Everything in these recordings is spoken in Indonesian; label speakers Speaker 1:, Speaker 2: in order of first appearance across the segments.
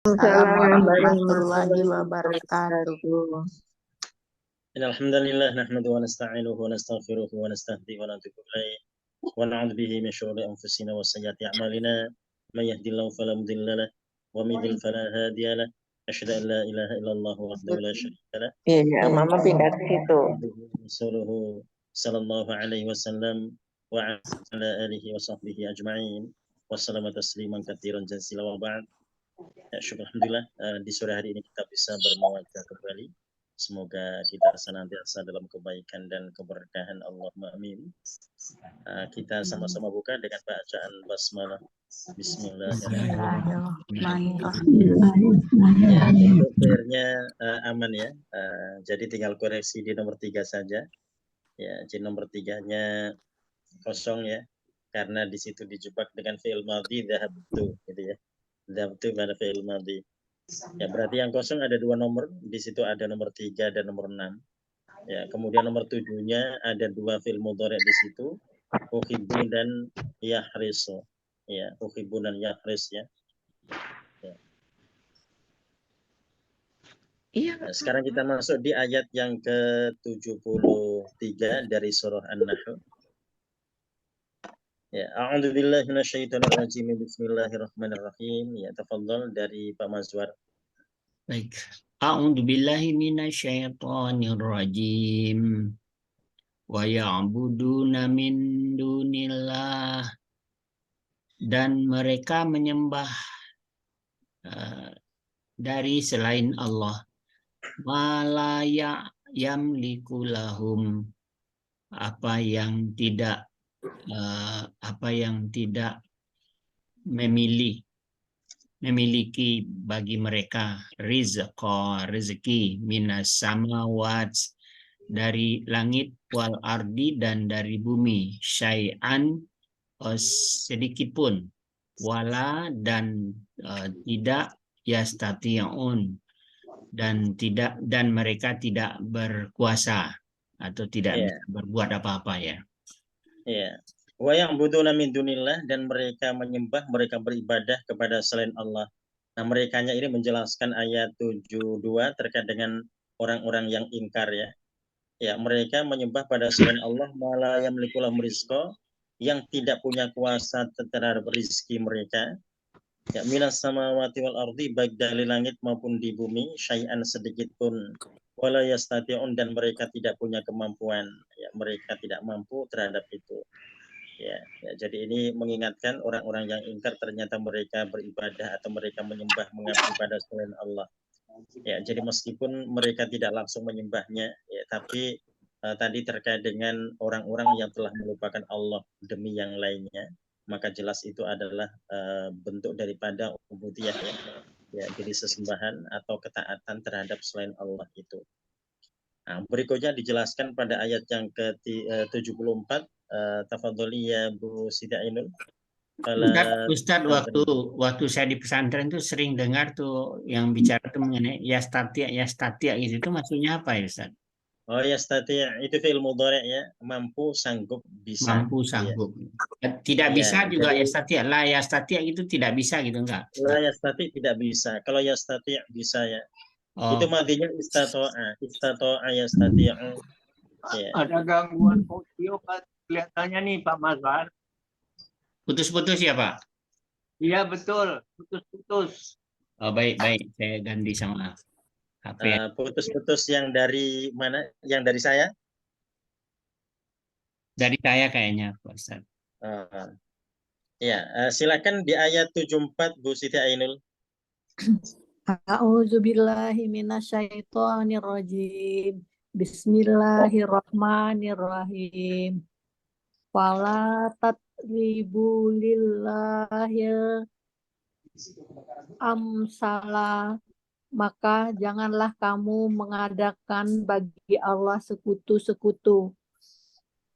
Speaker 1: Assalamualaikum
Speaker 2: Assalamualaikum
Speaker 1: warahmatullahi wabarakatuh.
Speaker 3: Innal hamdalillah nahmaduhu wa nasta'inuhu wa nastaghfiruhu wa nastahdihi wa natubu ilaih wa na'udzu bihi min shururi anfusina wa sayyiati a'malina may yahdihillahu fala mudilla lahu wa may yudlil fala hadiya lahu asyhadu an la ilaha illallah wahdahu la syarika lahu
Speaker 1: Iya, Mama pindah ke situ.
Speaker 3: rasuluhu sallallahu alaihi wasallam wa ala alihi wa sahbihi ajma'in wa sallama tasliman katsiran jazilan wa ba'd. Ya, syukur alhamdulillah di sore hari ini kita bisa bermuajah kembali. Semoga kita senantiasa dalam kebaikan dan keberkahan, Allahumma amin. Kita sama-sama buka dengan bacaan basmalah. Bismillahirrahmanirrahim. Ya, akhirnya aman ya. Jadi tinggal koreksi di nomor 3 saja. Ya, di nomor 3-nya kosong ya. Karena di situ dijebak dengan fi'il madhi dhahabtu gitu ya. Dhahabtu pada fi'il madhi. Ya, berarti yang kosong ada 2 nomor. Di situ ada nomor 3 dan nomor 6. Ya, kemudian nomor 7-nya ada 2 fi'il mudhari' di situ. Uhibbu dan yahrisu. Ya, uhibbu dan yahris ya. Ya.
Speaker 1: Iya.
Speaker 3: Nah, sekarang kita masuk di ayat yang ke-73 dari surah An-Nahl. Ya, a'udzu billahi minasyaitonir rajim. Bismillahirrahmanirrahim. Ya, tafadhal dari Pak Mazwar.
Speaker 2: Baik. A'udzu billahi minasyaitonir rajim. Wa ya'buduna min dunillah, dan mereka menyembah dari selain Allah. Malaya yamliku lahum, apa yang tidak memiliki bagi mereka rezeki minas samawat, dari langit, wal ardi, dan dari bumi, syai'an sedikit pun, wala dan tidak, yastati'un dan mereka tidak berkuasa atau tidak bisa berbuat apa-apa ya.
Speaker 3: Ya. Wa ya'buduna min dunillah, dan mereka menyembah, mereka beribadah kepada selain Allah. Nah, merekanya ini menjelaskan ayat 72 terkait dengan orang-orang yang ingkar ya. Ya, mereka menyembah pada selain Allah, mala yamliku lahum rizqa, yang tidak punya kuasa terhadap rezeki mereka. Ya, minas samawati wal ardi, baik dari langit maupun di bumi, syai'an sedikit pun, wala yastati'un, dan mereka tidak punya kemampuan. Ya, mereka tidak mampu terhadap itu. Ya, jadi ini mengingatkan orang-orang yang ingkar ternyata mereka beribadah atau mereka menyembah mengabdi pada selain Allah. Ya, jadi meskipun mereka tidak langsung menyembahnya, ya, tapi tadi terkait dengan orang-orang yang telah melupakan Allah demi yang lainnya, maka jelas itu adalah bentuk daripada ubudiyah ya. Ya, jadi sesembahan atau ketaatan terhadap selain Allah itu. Nah, berikutnya dijelaskan pada ayat yang ke-74. Tafadholi ya Bu Siti Ainul.
Speaker 2: Ustadz, waktu saya di pesantren tuh sering dengar tuh yang bicara tuh mengenai yastatia gitu, itu maksudnya apa ya Ustadz?
Speaker 3: Oh ya, itu fi'il mudhari' ya, mampu, sanggup, bisa.
Speaker 2: Mampu, sanggup. Ya. Tidak bisa juga yastatia. La yastatia itu tidak bisa gitu enggak?
Speaker 3: La yastati tidak bisa. Kalau yastati bisa ya.
Speaker 2: Oh.
Speaker 3: Itu madinya istato'a yastati'u.
Speaker 4: Ya. Ada gangguan audio kelihatannya nih Pak Mazhar.
Speaker 2: Putus-putus ya Pak?
Speaker 4: Iya betul, putus-putus.
Speaker 2: Oh baik, saya ganti sama HP.
Speaker 3: Putus-putus yang dari mana? Yang dari saya?
Speaker 2: Dari saya kayaknya Pak Ustaz.
Speaker 3: Ya, silakan di ayat 74 Bu Siti Ainul.
Speaker 1: A'udzubillahi minasyaitonirrajim. Bismillahirrahmanirrahim. Fala tatribu lillahil amsala, maka janganlah kamu mengadakan bagi Allah sekutu-sekutu.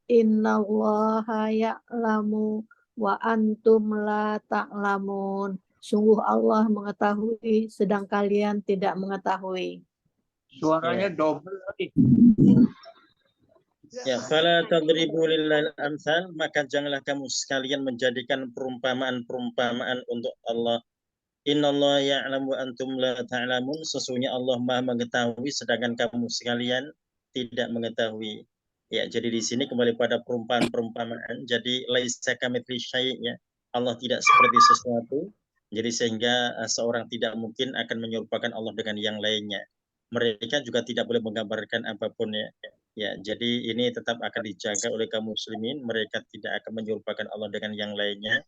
Speaker 1: Innallaha ya'lamu wa antum la ta'lamun. Sungguh Allah mengetahui sedang kalian tidak mengetahui.
Speaker 4: Suaranya double lagi.
Speaker 3: Ya, fala tadribu lillahil amsal, maka janganlah kamu sekalian menjadikan perumpamaan-perumpamaan untuk Allah. Innallaha ya'lamu wa antum la ta'lamun. Sesungguhnya Allah Maha mengetahui sedangkan kamu sekalian tidak mengetahui. Ya, jadi di sini kembali pada perumpamaan. Jadi laisa kamitslihi syai' ya. Allah tidak seperti sesuatu. Jadi sehingga seorang tidak mungkin akan menyerupakan Allah dengan yang lainnya. Mereka juga tidak boleh menggambarkan apapun ya. Ya, jadi ini tetap akan dijaga oleh kaum muslimin. Mereka tidak akan menyerupakan Allah dengan yang lainnya.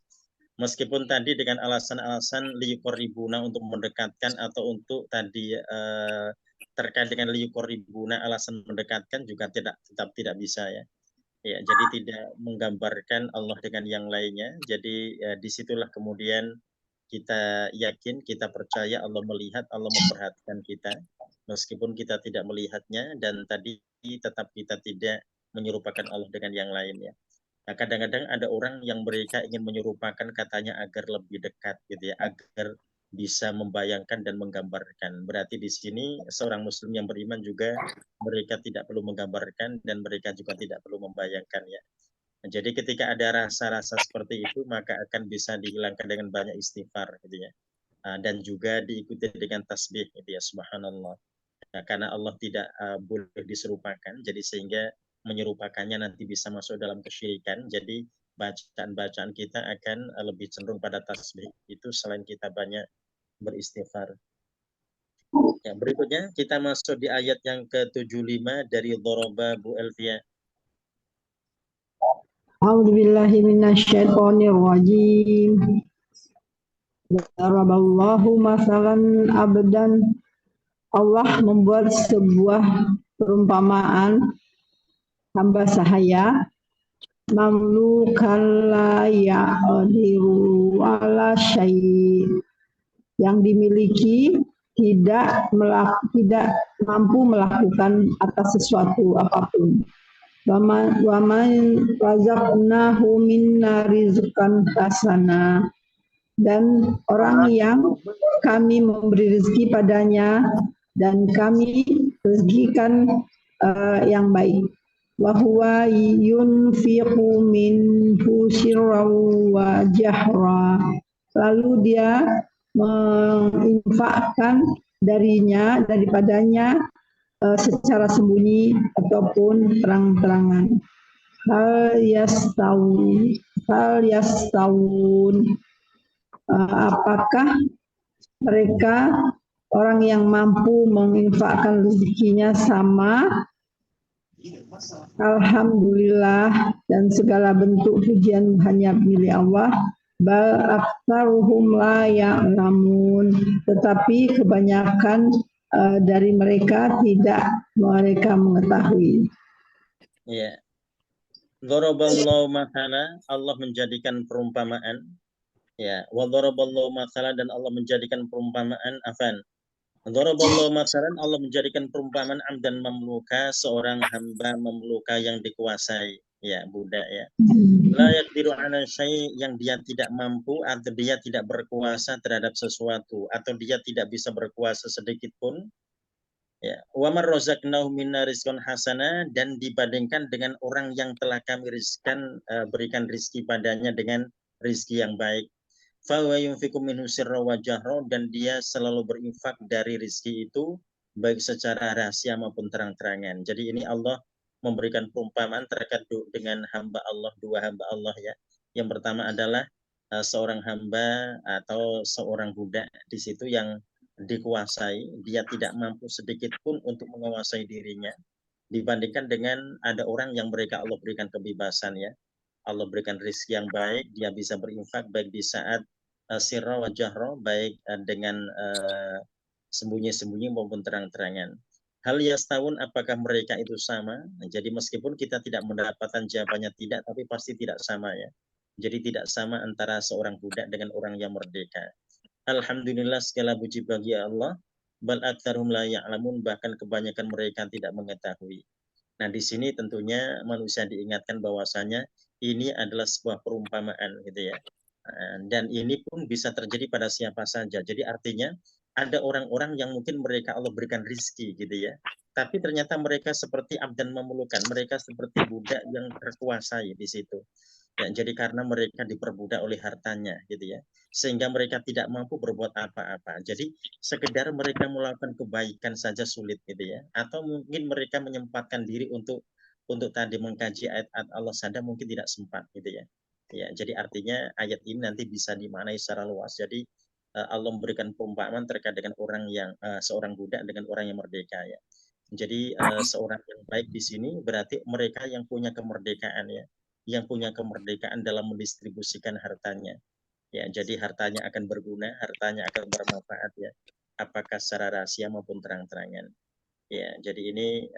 Speaker 3: Meskipun tadi dengan alasan-alasan liyuqarribuna untuk mendekatkan atau untuk tadi terkait dengan liyuqarribuna alasan mendekatkan juga tetap tidak bisa ya. Ya, jadi tidak menggambarkan Allah dengan yang lainnya. Jadi disitulah kemudian kita yakin, kita percaya Allah melihat, Allah memperhatikan kita. Meskipun kita tidak melihatnya dan tadi tetap kita tidak menyerupakan Allah dengan yang lainnya. Nah, kadang-kadang ada orang yang mereka ingin menyerupakan katanya agar lebih dekat gitu ya, agar bisa membayangkan dan menggambarkan. Berarti di sini seorang muslim yang beriman juga mereka tidak perlu menggambarkan dan mereka juga tidak perlu membayangkan ya. Nah, jadi ketika ada rasa-rasa seperti itu maka akan bisa dihilangkan dengan banyak istighfar gitu ya. Dan juga diikuti dengan tasbih gitu ya, subhanallah. Nah, karena Allah tidak boleh diserupakan, jadi sehingga menyerupakannya nanti bisa masuk dalam kesyirikan. Jadi bacaan-bacaan kita akan lebih cenderung pada tasbih itu selain kita banyak beristighfar. Ya, berikutnya kita masuk di ayat yang ke-75 dari Dhoroba Bu Elvia.
Speaker 5: A'udzubillahi minasyaitonirrajim. Daraballahu masalan abdan. Allah membuat sebuah perumpamaan hamba sahaya mamlukan la ya'diru ala syai' yang dimiliki tidak mampu melakukan atas sesuatu apapun. Wa man razaqnahu minna rizqan hasana, dan orang yang kami memberi rezeki padanya dan kami rezekikan yang baik. Wa huwa yunfiqu minhu sirran wa jahra, lalu dia menginfakkan daripadanya secara sembunyi ataupun terang-terangan. Hal yastawun, apakah mereka orang yang mampu menginfakkan rezekinya sama? Alhamdulillah, dan segala bentuk pujian hanya milik Allah. Bal aktsaruhum la ya'lamun, tetapi kebanyakan dari mereka tidak mereka mengetahui.
Speaker 3: Ya. Dharaballahu mathala, Allah menjadikan perumpamaan. Ya, wa dharaballahu mathala, dan Allah menjadikan perumpamaan afan. Dharaballahu mathalan, Allah menjadikan perumpamaan abdan mamluka, seorang hamba mamluka yang dikuasai, ya, budak ya. La yaqdiru 'ala syai', yang dia tidak mampu atau dia tidak berkuasa terhadap sesuatu atau dia tidak bisa berkuasa sedikit pun. Ya, wa man razaqnahu minna rizqan hasana, dan dibandingkan dengan orang yang telah kami berikan rizki padanya dengan rizki yang baik. Fa wa yunfiqu minhu sirra wa jahra, dan dia selalu berinfak dari rizki itu baik secara rahasia maupun terang-terangan. Jadi ini Allah memberikan perumpamaan terkait dengan hamba Allah, dua hamba Allah ya. Yang pertama adalah seorang hamba atau seorang budak di situ yang dikuasai, dia tidak mampu sedikit pun untuk menguasai dirinya, dibandingkan dengan ada orang yang mereka Allah berikan kebebasan ya. Allah berikan rezeki yang baik, dia bisa berinfak baik di saat sirra wa jahra, baik dengan sembunyi-sembunyi maupun terang-terangan. Hal yastawun, apakah mereka itu sama? Nah, jadi meskipun kita tidak mendapatkan jawabannya tidak, tapi pasti tidak sama ya. Jadi tidak sama antara seorang budak dengan orang yang merdeka. Alhamdulillah, segala puji bagi Allah. Bal aktsaruhum la ya'lamun, bahkan kebanyakan mereka tidak mengetahui. Nah, di sini tentunya manusia diingatkan bahwasanya ini adalah sebuah perumpamaan gitu ya. Dan ini pun bisa terjadi pada siapa saja. Jadi artinya ada orang-orang yang mungkin mereka Allah berikan rizki gitu ya. Tapi ternyata mereka seperti abdan memerlukan, mereka seperti budak yang terkuasai di situ. Ya, jadi karena mereka diperbudak oleh hartanya gitu ya, sehingga mereka tidak mampu berbuat apa-apa. Jadi sekedar mereka melakukan kebaikan saja sulit gitu ya, atau mungkin mereka menyempatkan diri untuk tadi mengkaji ayat-ayat Allah saja mungkin tidak sempat gitu ya. Ya, jadi artinya ayat ini nanti bisa dimaknai secara luas. Jadi Allah memberikan perumpamaan terkait dengan orang yang seorang budak dengan orang yang merdeka ya. Jadi seorang yang baik di sini berarti mereka yang punya kemerdekaan ya, yang punya kemerdekaan dalam mendistribusikan hartanya. Ya, jadi hartanya akan berguna, hartanya akan bermanfaat ya. Apakah secara rahasia maupun terang-terangan. Ya, jadi ini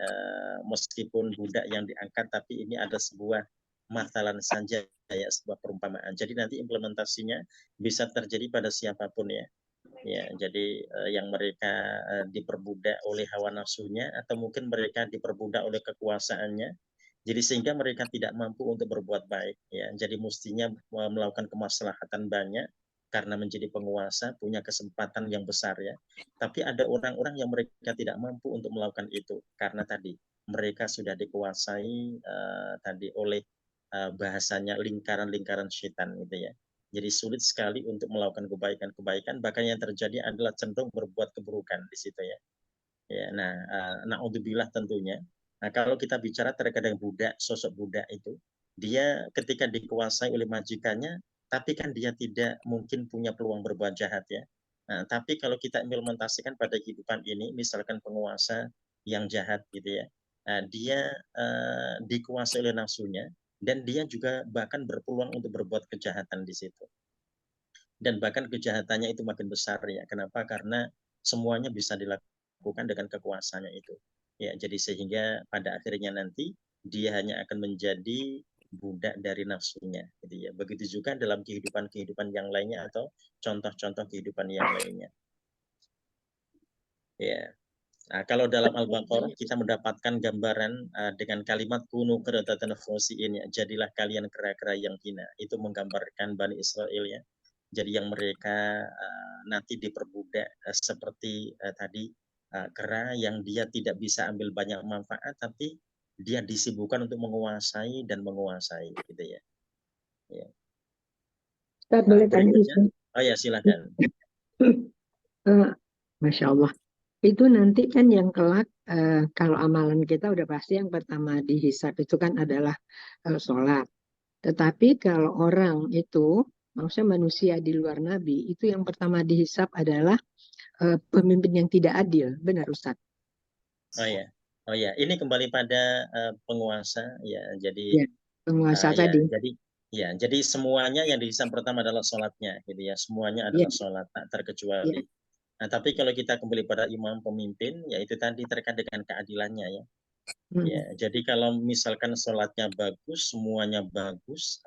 Speaker 3: meskipun budak yang diangkat, tapi ini ada sebuah mathalan saja ya, sebuah perumpamaan. Jadi nanti implementasinya bisa terjadi pada siapapun ya. Ya, jadi yang mereka diperbudak oleh hawa nafsunya atau mungkin mereka diperbudak oleh kekuasaannya. Jadi sehingga mereka tidak mampu untuk berbuat baik ya. Jadi mestinya melakukan kemaslahatan banyak karena menjadi penguasa punya kesempatan yang besar ya. Tapi ada orang-orang yang mereka tidak mampu untuk melakukan itu karena tadi mereka sudah dikuasai tadi oleh bahasanya lingkaran-lingkaran syaitan gitu ya. Jadi sulit sekali untuk melakukan kebaikan-kebaikan, bahkan yang terjadi adalah cenderung berbuat keburukan di situ ya. Ya, nah, naudzubillah tentunya. Nah, kalau kita bicara terkait dengan budak, sosok budak itu, dia ketika dikuasai oleh majikannya, tapi kan dia tidak mungkin punya peluang berbuat jahat ya. Nah, tapi kalau kita implementasikan pada kehidupan ini, misalkan penguasa yang jahat gitu ya, dia dikuasai oleh nafsunya, dan dia juga bahkan berpeluang untuk berbuat kejahatan di situ. Dan bahkan kejahatannya itu makin besar ya. Kenapa? Karena semuanya bisa dilakukan dengan kekuasaannya itu. Ya, jadi sehingga pada akhirnya nanti dia hanya akan menjadi budak dari nafsunya, gitu ya. Begitu juga dalam kehidupan yang lainnya atau contoh-contoh kehidupan yang lainnya. Ya. Nah, kalau dalam Al-Baqarah kita mendapatkan gambaran dengan kalimat kunu qiradatan khasi'in, ya, jadilah kalian kera-kera yang hina. Itu menggambarkan Bani Israel ya. Jadi yang mereka nanti diperbudak seperti tadi kera yang dia tidak bisa ambil banyak manfaat, tapi dia disibukkan untuk menguasai dan menguasai gitu ya. Ya.
Speaker 6: Ustaz, boleh tanya
Speaker 3: Berikutnya,
Speaker 6: Ustaz?
Speaker 3: oh ya silakan.
Speaker 6: Masya Allah. Itu nanti kan yang kelak kalau amalan kita udah pasti yang pertama dihisap itu kan adalah sholat. Tetapi kalau orang itu, maksudnya manusia di luar Nabi, itu yang pertama dihisap adalah pemimpin yang tidak adil. Benar Ustaz?
Speaker 3: Oh ya, ini kembali pada penguasa ya. Jadi
Speaker 6: Ya, penguasa
Speaker 3: ya,
Speaker 6: tadi.
Speaker 3: jadi semuanya yang dihisap pertama adalah sholatnya, gitu ya. Semuanya adalah sholat, tak terkecuali. Nah, tapi kalau kita kembali pada imam pemimpin, yaitu tadi terkait dengan keadilannya ya. Ya, jadi kalau misalkan sholatnya bagus, semuanya bagus,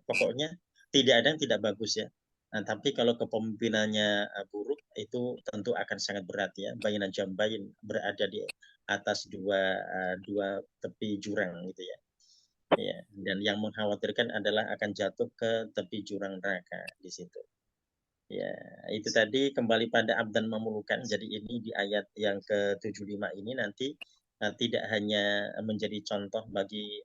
Speaker 3: pokoknya tidak ada yang tidak bagus ya. Nah, tapi kalau kepemimpinannya buruk, itu tentu akan sangat berat ya. Bainan jambain, berada di atas dua tepi jurang gitu ya. Ya, dan yang mengkhawatirkan adalah akan jatuh ke tepi jurang neraka di situ. Ya, itu tadi kembali pada abdan memulukan. Jadi ini di ayat yang ke-75 ini nanti tidak hanya menjadi contoh bagi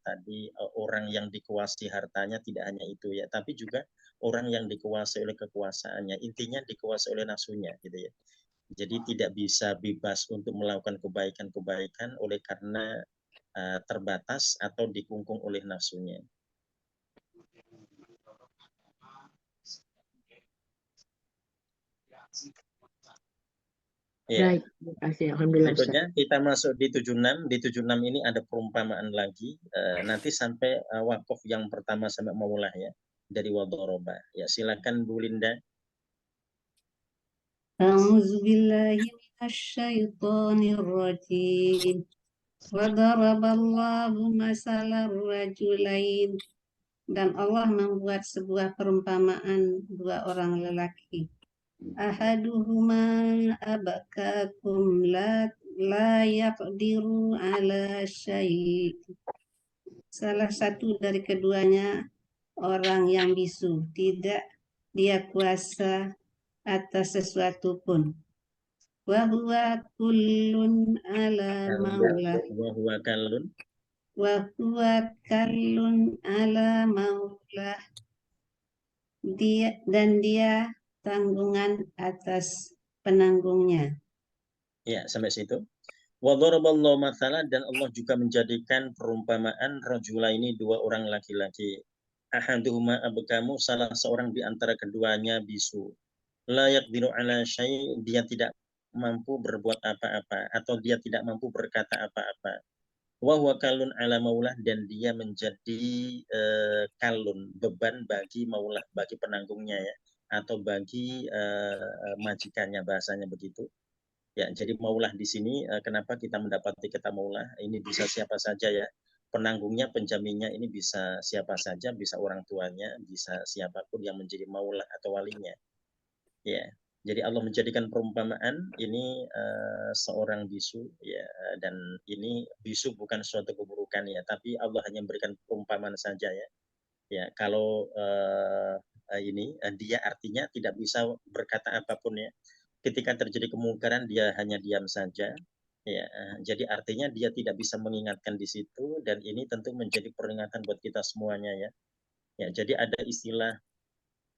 Speaker 3: tadi orang yang dikuasai hartanya, tidak hanya itu ya, tapi juga orang yang dikuasai oleh kekuasaannya. Intinya dikuasai oleh nafsunya gitu ya. Jadi tidak bisa bebas untuk melakukan kebaikan-kebaikan oleh karena terbatas atau dikungkung oleh nafsunya. Ya.
Speaker 6: Baik, terima kasih. Alhamdulillah Ustaz.
Speaker 3: Berikutnya kita masuk di 76. Di 76 ini ada perumpamaan lagi. Nanti sampai wakaf yang pertama sampai maulah ya. Dari wadoroba. Ya, silakan Bu Linda.
Speaker 7: A'udzubillahi minasyaitonirrajim. Wa daraballahu masalan rajulain. Dan Allah membuat sebuah perumpamaan dua orang lelaki. Ahaduhuma abakakum la yaqdiru ala syai'. Salah satu dari keduanya orang yang bisu, tidak dia kuasa atas sesuatu pun. Wa huwa kullun ala maulah.
Speaker 3: Wa huwa kallun.
Speaker 7: wa huwa kallun ala maulah, dia tanggungan atas penanggungnya.
Speaker 3: Ya, sampai situ. Wa dharaballahu mathalan, dan Allah juga menjadikan perumpamaan rajulaini, dua orang laki-laki. Ahaduhuma abkamu, salah seorang di antara keduanya bisu. La yaqdiru ala syai', dia tidak mampu berbuat apa-apa atau dia tidak mampu berkata apa-apa. Wa huwa kalun ala maulah, dan dia menjadi kalun, beban bagi maulah, bagi penanggungnya ya, atau bagi majikannya, bahasanya begitu. Ya, jadi maulah di sini kenapa kita mendapati kata maulah, ini bisa siapa saja ya. Penanggungnya, penjaminnya ini bisa siapa saja, bisa orang tuanya, bisa siapapun yang menjadi maulah atau walinya. Ya. Jadi Allah menjadikan perumpamaan ini seorang bisu ya, dan ini bisu bukan suatu keburukan ya, tapi Allah hanya memberikan perumpamaan saja ya. Ya, kalau ini dia artinya tidak bisa berkata apapun ya. Ketika terjadi kemungkaran dia hanya diam saja. Ya, jadi artinya dia tidak bisa mengingatkan di situ, dan ini tentu menjadi peringatan buat kita semuanya ya. Ya, jadi ada istilah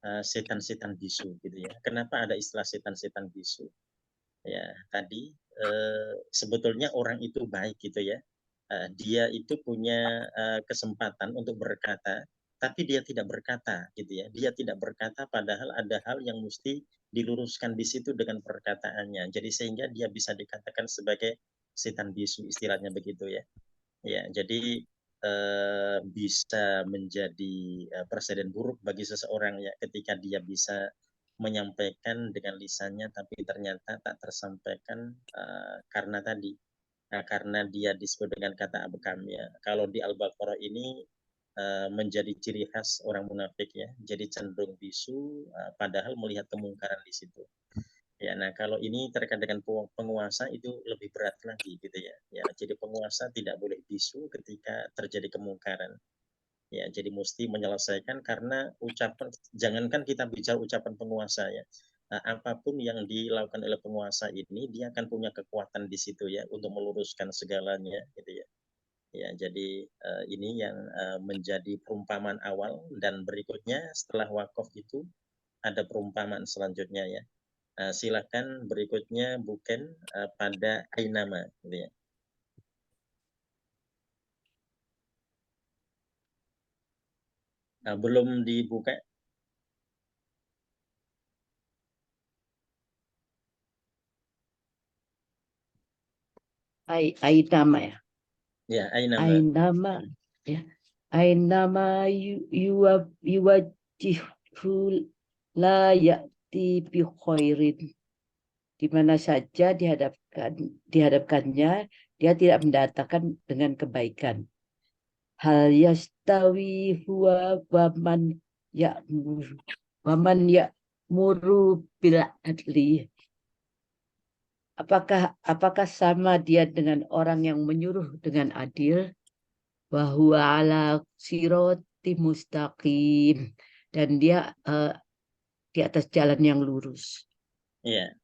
Speaker 3: setan-setan bisu gitu ya. Kenapa ada istilah setan-setan bisu? Ya, tadi sebetulnya orang itu baik gitu ya. Dia itu punya kesempatan untuk berkata, tapi dia tidak berkata gitu ya. Dia tidak berkata padahal ada hal yang mesti diluruskan di situ dengan perkataannya. Jadi sehingga dia bisa dikatakan sebagai setan bisu, istilahnya begitu ya. Ya, jadi bisa menjadi presiden buruk bagi seseorang ya, ketika dia bisa menyampaikan dengan lisannya tapi ternyata tak tersampaikan karena tadi karena dia disebut dengan kata abkam ya. Kalau di Al-Baqarah ini menjadi ciri khas orang munafik ya, jadi cenderung bisu padahal melihat kemungkaran di situ. Ya, nah kalau ini terkait dengan penguasa itu lebih berat lagi gitu ya. Ya, jadi penguasa tidak boleh bisu ketika terjadi kemungkaran. Ya, jadi mesti menyelesaikan, karena ucapan, jangankan kita bicara ucapan penguasa ya. Nah, apapun yang dilakukan oleh penguasa ini, dia akan punya kekuatan di situ ya untuk meluruskan segalanya gitu ya. Ya, jadi ini yang menjadi perumpamaan awal, dan berikutnya setelah wakaf itu ada perumpamaan selanjutnya ya. Silakan berikutnya bukan pada ainama gitu ya. Belum dibuka.
Speaker 8: Ainama ya.
Speaker 3: Ya, ainama.
Speaker 8: Ainama ya. Ainama yuwajjihu la ya'ti bi khairin. Di mana saja dihadapkannya, dia tidak mendatangkan dengan kebaikan. Hal yastawi huwa waman ya'muru bil adli. Apakah sama dia dengan orang yang menyuruh dengan adil? Bahwa ala siroti mustaqim, dan dia di atas jalan yang lurus.
Speaker 3: Ya.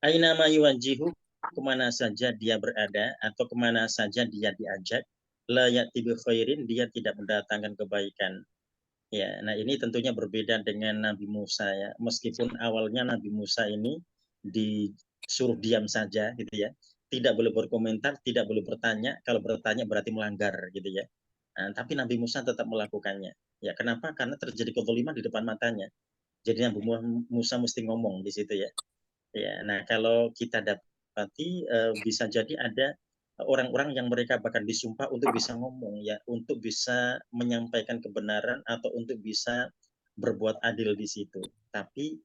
Speaker 3: Ainama yuwajjihu, kemana saja dia berada atau kemana saja dia diajak, la ya'ti bi khairin, dia tidak mendatangkan kebaikan. Ya, nah ini tentunya berbeda dengan Nabi Musa ya. Meskipun awalnya Nabi Musa ini disuruh diam saja gitu ya. Tidak boleh berkomentar, tidak boleh bertanya. Kalau bertanya berarti melanggar gitu ya. Nah, tapi Nabi Musa tetap melakukannya. Ya, kenapa? Karena terjadi kezaliman di depan matanya. Jadi Nabi Musa mesti ngomong di situ ya. Ya, nah kalau kita dapati bisa jadi ada orang-orang yang mereka bahkan disumpah untuk bisa ngomong ya, untuk bisa menyampaikan kebenaran atau untuk bisa berbuat adil di situ. Tapi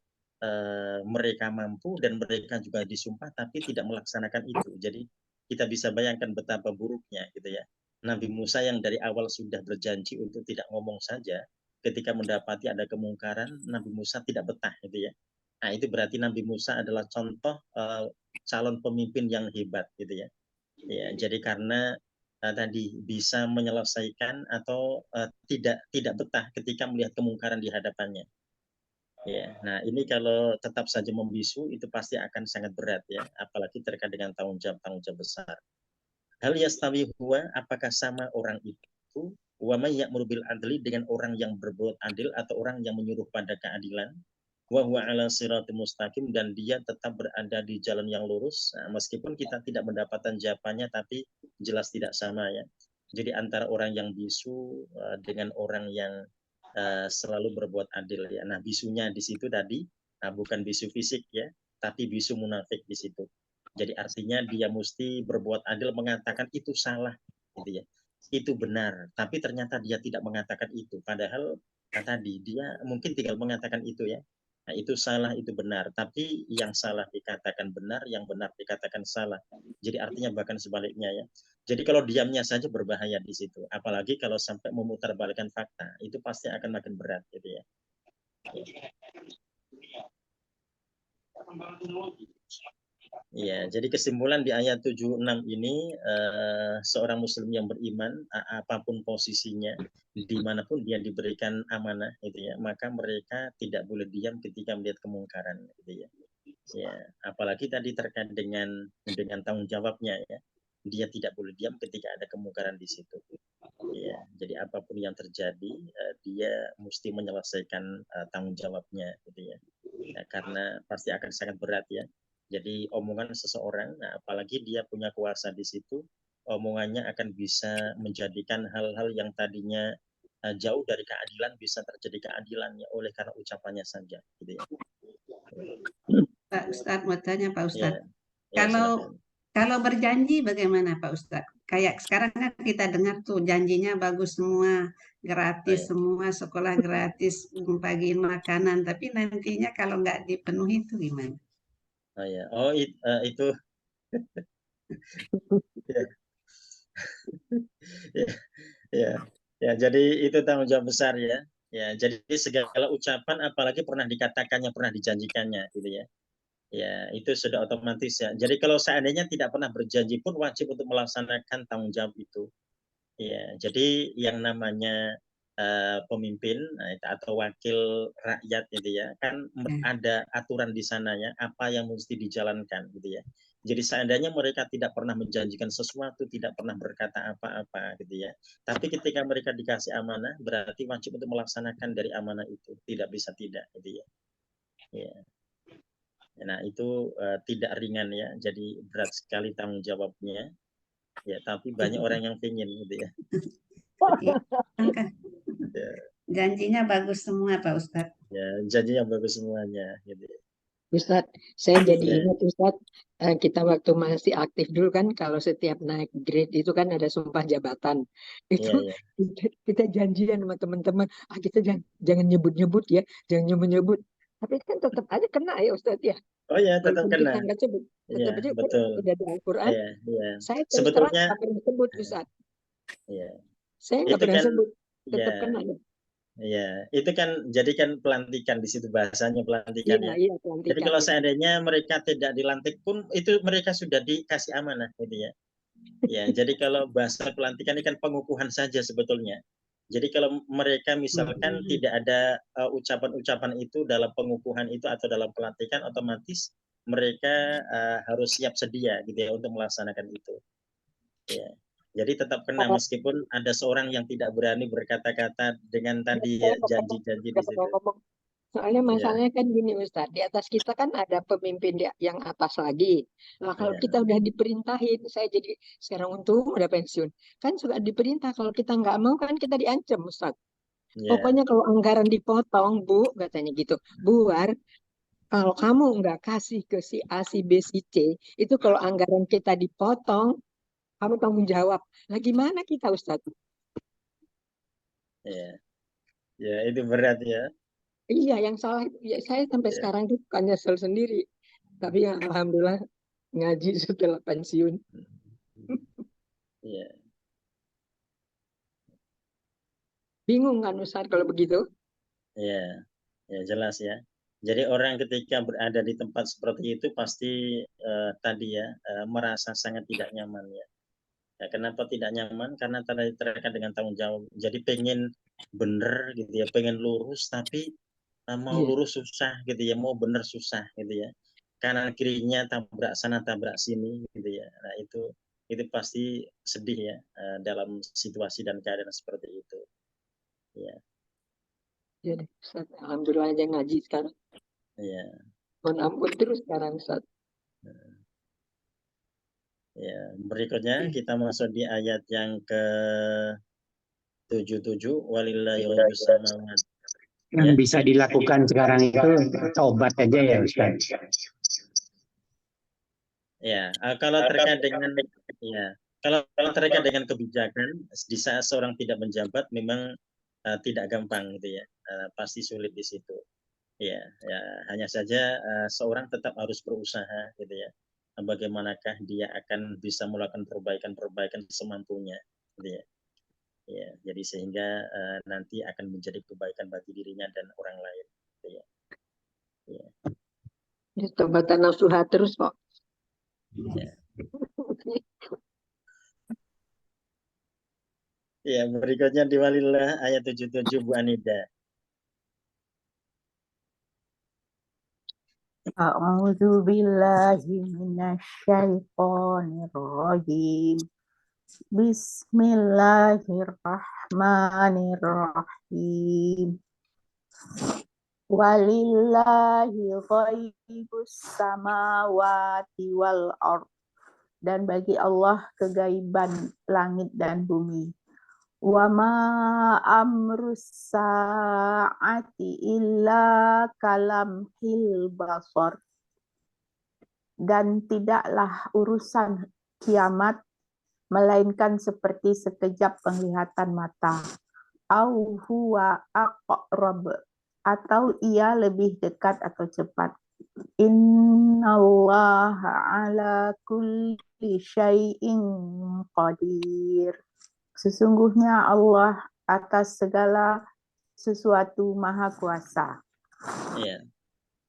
Speaker 3: mereka mampu dan mereka juga disumpah tapi tidak melaksanakan itu. Jadi kita bisa bayangkan betapa buruknya gitu ya. Nabi Musa yang dari awal sudah berjanji untuk tidak ngomong saja, ketika mendapati ada kemungkaran, Nabi Musa tidak betah gitu ya. Nah, itu berarti Nabi Musa adalah contoh calon pemimpin yang hebat gitu ya. Ya, jadi karena tadi bisa menyelesaikan atau tidak betah ketika melihat kemungkaran di hadapannya. Ya, nah ini kalau tetap saja membisu itu pasti akan sangat berat ya, apalagi terkait dengan tanggung jawab besar. Hal yastawi huwa, apakah sama orang itu wa may ya'muru bil adli, dengan orang yang berbuat adil atau orang yang menyuruh pada keadilan, wa huwa ala siratim mustaqim, dan dia tetap berada di jalan yang lurus. Nah, meskipun kita tidak mendapatkan jawabannya, tapi jelas tidak sama ya. Jadi antara orang yang bisu dengan orang yang selalu berbuat adil ya. Nah, bisunya di situ tadi bukan bisu fisik ya, tapi bisu munafik di situ. Jadi artinya dia mesti berbuat adil, mengatakan itu salah gitu ya. Itu benar, tapi ternyata dia tidak mengatakan itu. Padahal tadi dia mungkin tinggal mengatakan itu ya. Nah, itu salah, itu benar. Tapi yang salah dikatakan benar, yang benar dikatakan salah. Jadi artinya bahkan sebaliknya ya. Jadi kalau diamnya saja berbahaya di situ. Apalagi kalau sampai memutarbalikkan fakta, itu pasti akan makin berat gitu ya. Ya, jadi kesimpulan di ayat 76 ini, seorang muslim yang beriman, apapun posisinya, dimanapun dia diberikan amanah, gitu ya, maka mereka tidak boleh diam ketika melihat kemungkaran, gitu ya. Ya, apalagi tadi terkait dengan tanggung jawabnya, ya, dia tidak boleh diam ketika ada kemungkaran di situ. Ya, jadi apapun yang terjadi, dia mesti menyelesaikan tanggung jawabnya, gitu ya. Ya, karena pasti akan sangat berat ya. Jadi omongan seseorang, nah, apalagi dia punya kuasa di situ, omongannya akan bisa menjadikan hal-hal yang tadinya jauh dari keadilan bisa terjadi keadilan ya, oleh karena ucapannya saja, gitu ya.
Speaker 7: Pak Ustadz mau tanya Pak
Speaker 3: Ya,
Speaker 7: Ustadz.
Speaker 3: ya,
Speaker 7: Kalau
Speaker 3: silakan.
Speaker 7: kalau berjanji bagaimana Pak Ustadz? Kayak sekarang kan kita dengar tuh janjinya bagus semua, gratis semua, sekolah gratis, bagiin makanan, tapi nantinya kalau nggak dipenuhi itu gimana?
Speaker 3: Oh ya, itu ya. Ya, ya, jadi itu tanggung jawab besar ya. Ya, jadi segala ucapan apalagi pernah dikatakannya, pernah dijanjikannya gitu ya. Ya, itu sudah otomatis ya. Jadi kalau seandainya tidak pernah berjanji pun wajib untuk melaksanakan tanggung jawab itu. Ya, jadi yang namanya pemimpin atau wakil rakyat gitu ya, kan ada aturan di sananya apa yang mesti dijalankan gitu ya. Jadi seandainya mereka tidak pernah menjanjikan sesuatu, tidak pernah berkata apa-apa gitu ya. Tapi ketika mereka dikasih amanah, berarti wajib untuk melaksanakan dari amanah itu, tidak bisa tidak gitu ya. Ya. Nah, itu tidak ringan ya. Jadi berat sekali tanggung jawabnya. Ya, tapi banyak orang yang pingin gitu ya. Ya.
Speaker 7: Janjinya bagus semua Pak Ustadz.
Speaker 3: Ya, janji yang bagus semuanya gitu.
Speaker 6: Ustadz, saya jadi ingat Ustadz, kita waktu masih aktif dulu kan, kalau setiap naik grade itu kan ada sumpah jabatan. Itu
Speaker 3: Ya, ya.
Speaker 6: kita janjian sama teman-teman, kita jangan nyebut-nyebut ya, jangan nyebut-nyebut. Tapi kan tetap aja kena ya Ustadz ya.
Speaker 3: Oh ya, tetap
Speaker 6: Walaupun
Speaker 3: kena.
Speaker 6: kita nggak sebut, tetap
Speaker 3: Ya,
Speaker 6: aja kan
Speaker 3: betul.
Speaker 6: udah di Al-Quran.
Speaker 3: Ya, ya.
Speaker 6: Saya terus terang
Speaker 3: Sebetulnya
Speaker 6: nggak pernah sebut Ustadz.
Speaker 3: ya.
Speaker 6: Saya nggak
Speaker 3: Itu
Speaker 6: pernah
Speaker 3: kan
Speaker 6: sebut, tetap
Speaker 3: ya.
Speaker 6: kena.
Speaker 3: Ya, itu kan jadi kan pelantikan di situ, bahasanya pelantikan ya.
Speaker 6: Iya,
Speaker 3: Jadi
Speaker 6: pelantikan
Speaker 3: kalau
Speaker 6: ya.
Speaker 3: seandainya mereka tidak dilantik pun itu mereka sudah dikasih amanah gitu ya. Ya, jadi kalau bahasa pelantikan ini kan pengukuhan saja sebetulnya. Jadi kalau mereka misalkan tidak ada ucapan-ucapan itu dalam pengukuhan itu atau dalam pelantikan, otomatis mereka harus siap sedia gitu ya untuk melaksanakan itu. Ya. Jadi tetap kena meskipun ada seorang yang tidak berani berkata-kata dengan tadi ya, janji-janji di situ.
Speaker 6: Soalnya
Speaker 3: Ya.
Speaker 6: masalahnya kan gini Ustadz, di atas kita kan ada pemimpin yang atas lagi. Nah kalau
Speaker 3: Ya.
Speaker 6: kita udah diperintahin, saya jadi sekarang untung udah pensiun. Kan suka diperintah, kalau kita nggak mau kan kita diancam Ustadz.
Speaker 3: Ya.
Speaker 6: Pokoknya kalau anggaran dipotong, Bu, katanya gitu. Buar, kalau kamu nggak kasih ke si A, si B, si C, itu kalau anggaran kita dipotong, kamu tanggung jawab. Nah gimana kita Ustadz?
Speaker 3: Ya. Ya, itu berat ya.
Speaker 6: Iya, yang salah ya, saya sampai
Speaker 3: Ya.
Speaker 6: sekarang tuh bukan nyesel sendiri. Tapi ya, alhamdulillah ngaji setelah pensiun.
Speaker 3: Ya.
Speaker 6: Bingung kan Ustadz kalau begitu?
Speaker 3: Ya. Ya, jelas ya. Jadi orang ketika berada di tempat seperti itu pasti tadi ya merasa sangat tidak nyaman ya. Ya, kenapa tidak nyaman? Karena terkait dengan tanggung jawab. Jadi pengen bener gitu ya, pengen lurus tapi mau lurus susah gitu ya, mau bener susah gitu ya. Kanan kirinya tabrak sana tabrak sini gitu ya. Nah itu itu pasti sedih ya dalam situasi dan keadaan seperti itu. Ya.
Speaker 6: Jadi Ustaz, alhamdulillah aja ngaji sekarang.
Speaker 3: Ya.
Speaker 6: Mohon ampun terus sekarang Ustaz.
Speaker 3: Ya, berikutnya kita masuk di ayat yang ke 77 walillahi ghaibus samawati.
Speaker 2: Yang bisa dilakukan sekarang itu taubat aja ya Ustaz.
Speaker 3: Ya, kalau terkait dengan kalau terkait dengan kebijakan di saat seorang tidak menjabat memang tidak gampang gitu ya. Pasti sulit di situ. Ya, hanya saja seorang tetap harus berusaha gitu ya. Bagaimanakah dia akan bisa melakukan perbaikan semampunya gitu ya. Ya, jadi sehingga nanti akan menjadi kebaikan bagi dirinya dan orang lain gitu ya. Ya.
Speaker 6: Ya, tobatan nasuha terus kok.
Speaker 3: Ya. Ya, berikutnya di Walillah ayat 77 Bu Anida.
Speaker 9: A'udzu billahi minasyaitonir rajim. Bismillahirrahmanirrahim. Walillahi ghaibus samawati wal ardh. Dan bagi Allah kegaiban langit dan bumi. Wa ma amrus sa'ati illa kalamhil basar. Dan tidaklah urusan kiamat melainkan seperti sekejap penglihatan mata. Au huwa aqrab, atau ia lebih dekat atau cepat. Innallaha ala kulli syai'in qadir. Sesungguhnya Allah atas segala sesuatu maha kuasa.
Speaker 3: Ya.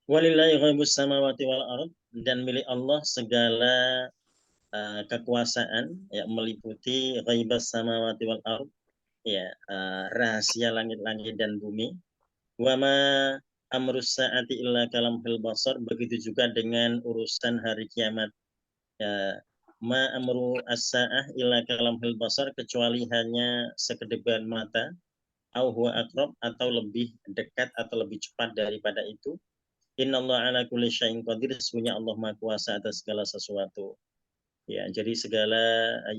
Speaker 3: Walillahi ghaibus samawati wal ardh, dan milik Allah segala kekuasaan ya, meliputi ghaibas samawati wal ardh ya, rahasia langit-langit dan bumi. Wa ma amrus saati illa kalamhil basar, begitu juga dengan urusan hari kiamat. Ya, ma amru as-sa'ah illa kalamhil basar, kecuali hanya sekedepan mata. Au huwa aqrab, atau lebih dekat atau lebih cepat daripada itu. Innallaha ala kulli syai'in qadir, sesungguhnya Allah Maha Kuasa atas segala sesuatu. Ya, jadi segala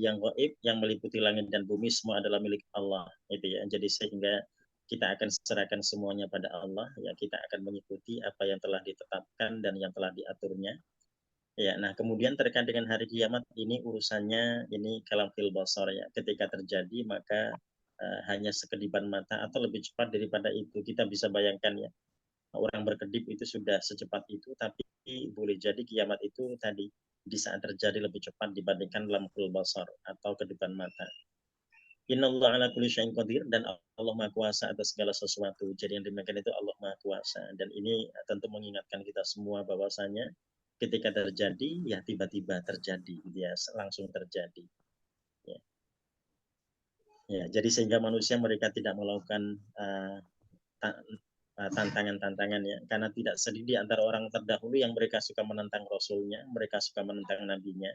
Speaker 3: yang gaib yang meliputi langit dan bumi semua adalah milik Allah, itu ya. Jadi sehingga kita akan serahkan semuanya pada Allah, ya, kita akan mengikuti apa yang telah ditetapkan dan yang telah diaturnya. Ya, nah kemudian terkait dengan hari kiamat ini urusannya ini kalam fil basar ya. Ketika terjadi maka hanya sekedipan mata atau lebih cepat daripada itu. Kita bisa bayangkan ya, orang berkedip itu sudah secepat itu, tapi boleh jadi kiamat itu tadi di saat terjadi lebih cepat dibandingkan lamhul basar atau kedipan mata. Innallaha ala kulli syai'in qadir, dan Allah Maha Kuasa atas segala sesuatu. Jadi yang demikian itu Allah Maha Kuasa, dan ini tentu mengingatkan kita semua bahwasanya ketika terjadi ya tiba-tiba terjadi, ya langsung terjadi. Ya, jadi sehingga manusia mereka tidak melakukan tantangan-tantangan ya, karena tidak sedih di antara orang terdahulu yang mereka suka menentang Rasulnya, mereka suka menentang Nabinya,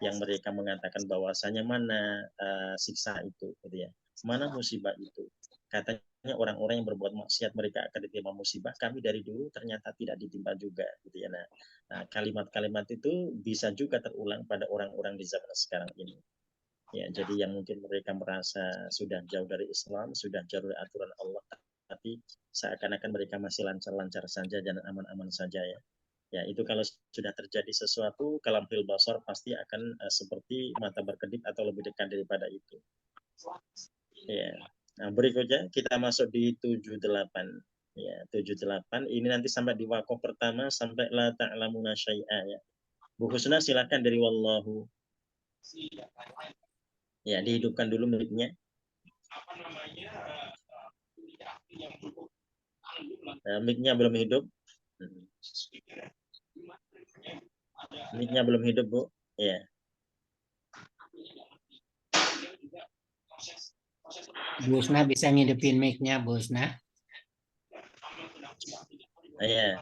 Speaker 3: yang mereka mengatakan bahwasanya mana siksa itu, gitu ya, mana musibah itu. Katanya orang-orang yang berbuat maksiat mereka akan ditimpa musibah, kami dari dulu ternyata tidak ditimpa juga, gitu ya. Nah, kalimat-kalimat itu bisa juga terulang pada orang-orang di zaman sekarang ini. Ya, jadi yang mungkin mereka merasa sudah jauh dari Islam, sudah jauh dari aturan Allah, tapi seakan-akan mereka masih lancar-lancar saja dan aman-aman saja ya. Ya, itu kalau sudah terjadi sesuatu kalam fil basar pasti akan seperti mata berkedip atau lebih dekat daripada itu. Ya. Nah, berikutnya kita masuk di 78. Ya, 78 ini nanti sampai di waqaf pertama sampai la ta'lamuna syai'a ya. Bu Husna silakan dari wallahu. Ya, dihidupkan dulu mic-nya. Mic-nya belum hidup. Mic-nya belum hidup, Bu. Ya.
Speaker 2: Bu Husna bisa ngidupin mic-nya, Bu Husna.
Speaker 3: Ya.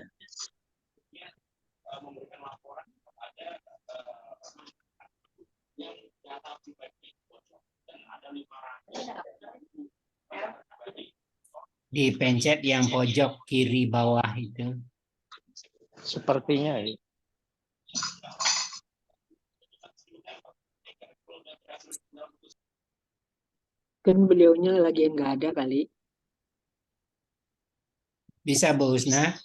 Speaker 2: Dipencet yang pojok kiri bawah itu.
Speaker 4: Sepertinya ya.
Speaker 6: Kan beliaunya lagi nggak ada kali.
Speaker 2: Bisa Bu Husna?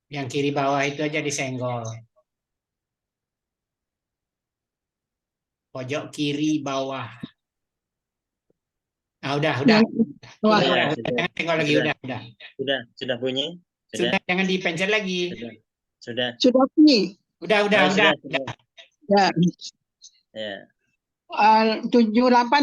Speaker 2: Yang kiri bawah itu aja disenggol. Pojok kiri bawah. Nah, udah.
Speaker 5: Wah.
Speaker 2: Jangan senggol lagi, udah.
Speaker 3: Sudah bunyi?
Speaker 2: Sudah, jangan dipencet lagi.
Speaker 3: Sudah.
Speaker 5: Sudah bunyi.
Speaker 2: Udah.
Speaker 3: Sudah.
Speaker 5: Ya.
Speaker 3: Ya.
Speaker 5: 78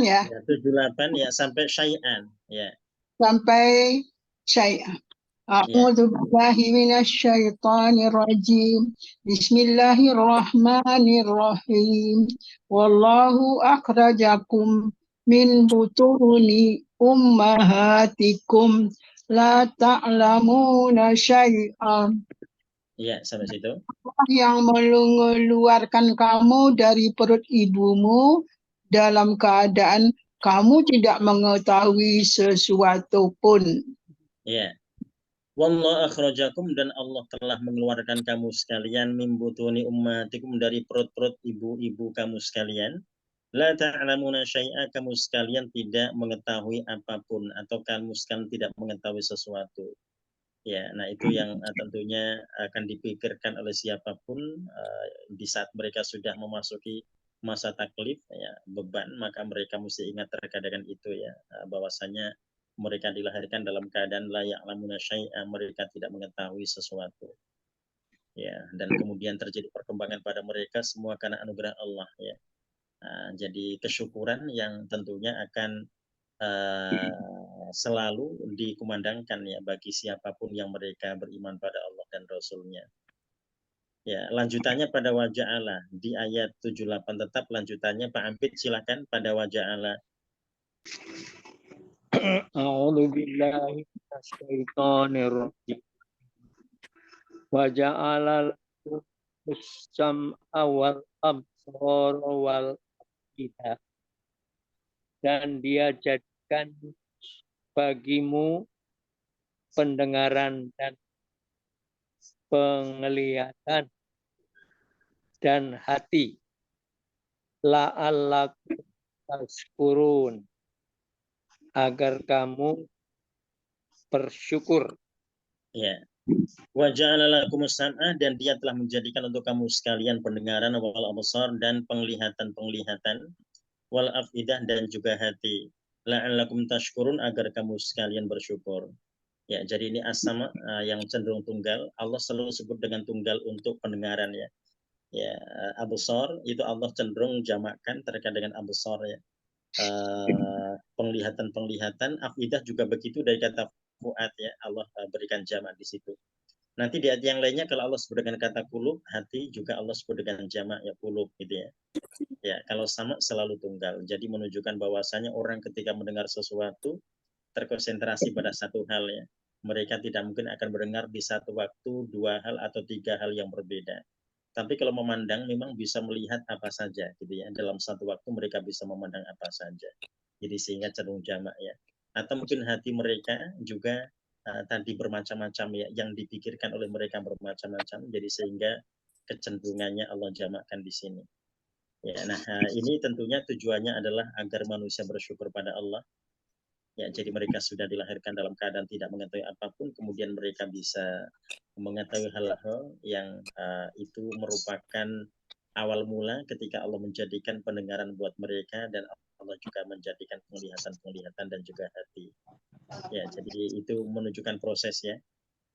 Speaker 5: ya.
Speaker 3: 78 ya sampai syai'an ya.
Speaker 5: Sampai syai'an. A'udzu billahi minasyaitonir rajim. Bismillahirrahmanirrahim. Wallahu akhrajakum min butuni ummahatikum la ta'lamuna syai'an.
Speaker 3: Iya, sampai situ.
Speaker 5: Yang mengeluarkan kamu dari perut ibumu dalam keadaan kamu tidak mengetahui sesuatu pun.
Speaker 3: Iya. Wallahu akhrajakum, dan Allah telah mengeluarkan kamu sekalian min butuni ummatikum, dari perut-perut ibu-ibu kamu sekalian. La ta'lamuna syai'a, kamu sekalian tidak mengetahui apapun, atau kamu sekalian tidak mengetahui sesuatu. Ya, nah itu yang tentunya akan dipikirkan oleh siapapun di saat mereka sudah memasuki masa taklif, ya, beban, maka mereka mesti ingat terkait dengan itu ya, bahwasanya mereka dilahirkan dalam keadaan la ya'lamuna syai'a, mereka tidak mengetahui sesuatu. Ya, dan kemudian terjadi perkembangan pada mereka semua karena anugerah Allah ya. Jadi kesyukuran yang tentunya akan selalu dikumandangkan ya bagi siapapun yang mereka beriman pada Allah dan Rasul-Nya. Ya, lanjutannya pada wajah Allah di ayat 78, tetap lanjutannya Pak Ampit, silakan pada wajah Allah.
Speaker 4: A'udzu billahi minasyaitonir rajim. Wa ja'ala as-sam'a wal absara wal afida. Dan dia jadikan bagimu pendengaran dan penglihatan dan hati. La'allakum tashkurun, agar kamu bersyukur.
Speaker 3: Ya. Wa ja'ala lakumus sam'a, dan dia telah menjadikan untuk kamu sekalian pendengaran, wal absar, dan penglihatan, wal afidah, dan juga hati. La'allakum tashkurun, agar kamu sekalian bersyukur. Ya, jadi ini as-sama yang cenderung tunggal. Allah selalu sebut dengan tunggal untuk pendengaran ya. Ya, absar itu Allah cenderung jamakkan terkait dengan absar ya. Penglihatan, afidah juga begitu, dari kata fuad ya, Allah berikan jamak di situ. Nanti di ayat yang lainnya kalau Allah sebut dengan kata kulub, hati juga Allah sebut dengan jamak ya, kulub gitu ya. Ya, kalau sama selalu tunggal. Jadi menunjukkan bahwasanya orang ketika mendengar sesuatu terkonsentrasi pada satu hal ya. Mereka tidak mungkin akan mendengar di satu waktu 2 hal atau 3 hal yang berbeda. Tapi kalau memandang memang bisa melihat apa saja gitu ya. Dalam satu waktu mereka bisa memandang apa saja. Jadi sehingga cenderung jamak ya. Atau mungkin hati mereka juga tadi bermacam-macam ya, yang dipikirkan oleh mereka bermacam-macam. Jadi sehingga kecenderungannya Allah jamakkan di sini. Ya, nah ini tentunya tujuannya adalah agar manusia bersyukur pada Allah. Ya, jadi mereka sudah dilahirkan dalam keadaan tidak mengetahui apapun, kemudian mereka bisa mengetahui hal-hal yang itu merupakan awal mula ketika Allah menjadikan pendengaran buat mereka, dan Allah juga menjadikan penglihatan dan juga hati. Ya, jadi itu menunjukkan proses ya.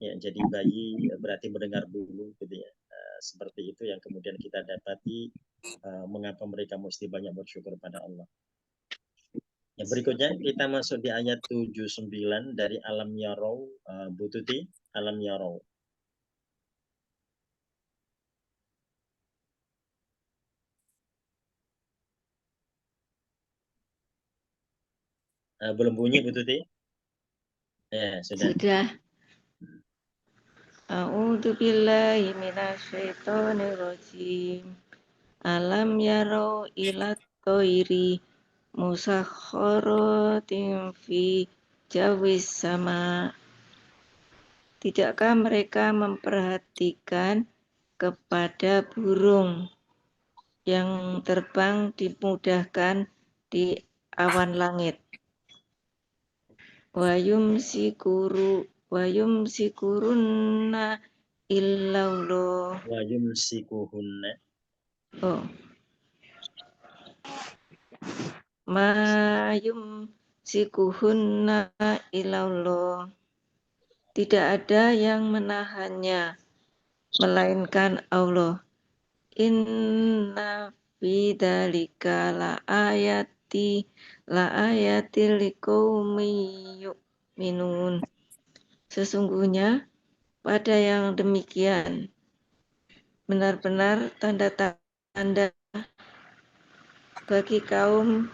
Speaker 3: Ya, jadi bayi berarti mendengar dulu gitu ya. Seperti itu yang kemudian kita dapati mengapa mereka mesti banyak bersyukur pada Allah. Ya, berikutnya kita masuk di ayat 79 dari Alam Yarau, Bu Tuti, Alam Yarau. Belum bunyi Bu Tuti? Ya, sudah.
Speaker 10: Sudah. A'udzu billahi minasyaitonir rajim. Alam yarau ila thairi musakhkharatin fi jawis sama. Tidakkah mereka memperhatikan kepada burung yang terbang dimudahkan di awan langit? Wa yumsikurunna illallah.
Speaker 3: Wa yumsikuhunna.
Speaker 10: Oh. Ma yumsikuhunna illallah. Tidak ada yang menahannya melainkan Allah. Inna fi dzalika laayatil liqaumi yu'minun. Sesungguhnya pada yang demikian benar-benar tanda-tanda bagi kaum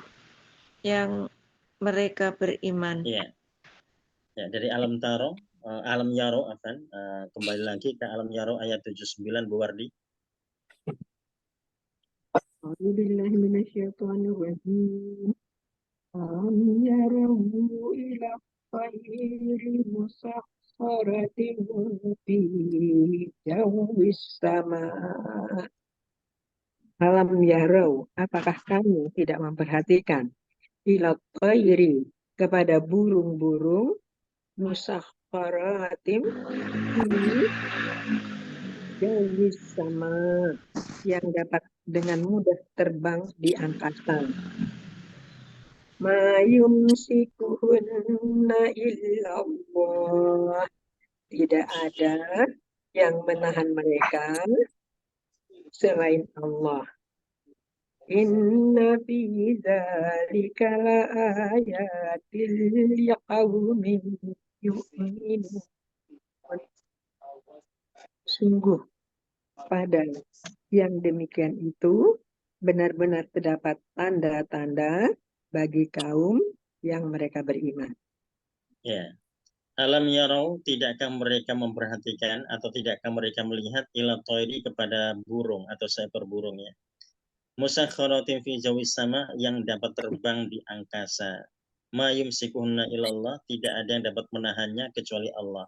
Speaker 10: yang mereka beriman.
Speaker 3: Ya, dari alam taro, alam yaro akan kembali lagi ke alam yaro ayat 79 Bu Wardi.
Speaker 6: A'udzubillahi minasyaitonirrajim. Alam yarau ila tayri musakhkharatin fi jawis sama. Alam yarau, apakah kamu tidak memperhatikan ila tayri, kepada burung-burung musakhkharatin fi jawis sama, yang dapat dengan mudah terbang di angkasa. Ma yumsikuhunna illallah. Tidak ada yang menahan mereka selain Allah. Inna fi dzalika laayatil liqaumin yu'minun. Sungguh pada yang demikian itu benar-benar terdapat tanda-tanda bagi kaum yang mereka beriman.
Speaker 3: Ya. Alam yarau, tidakkah mereka memperhatikan atau tidakkah mereka melihat ila thairi, kepada burung atau seekor burung ya. Musakhkharatin fi jawis sama, yang dapat terbang di angkasa. Ma yumsikuhunna illallah, tidak ada yang dapat menahannya kecuali Allah.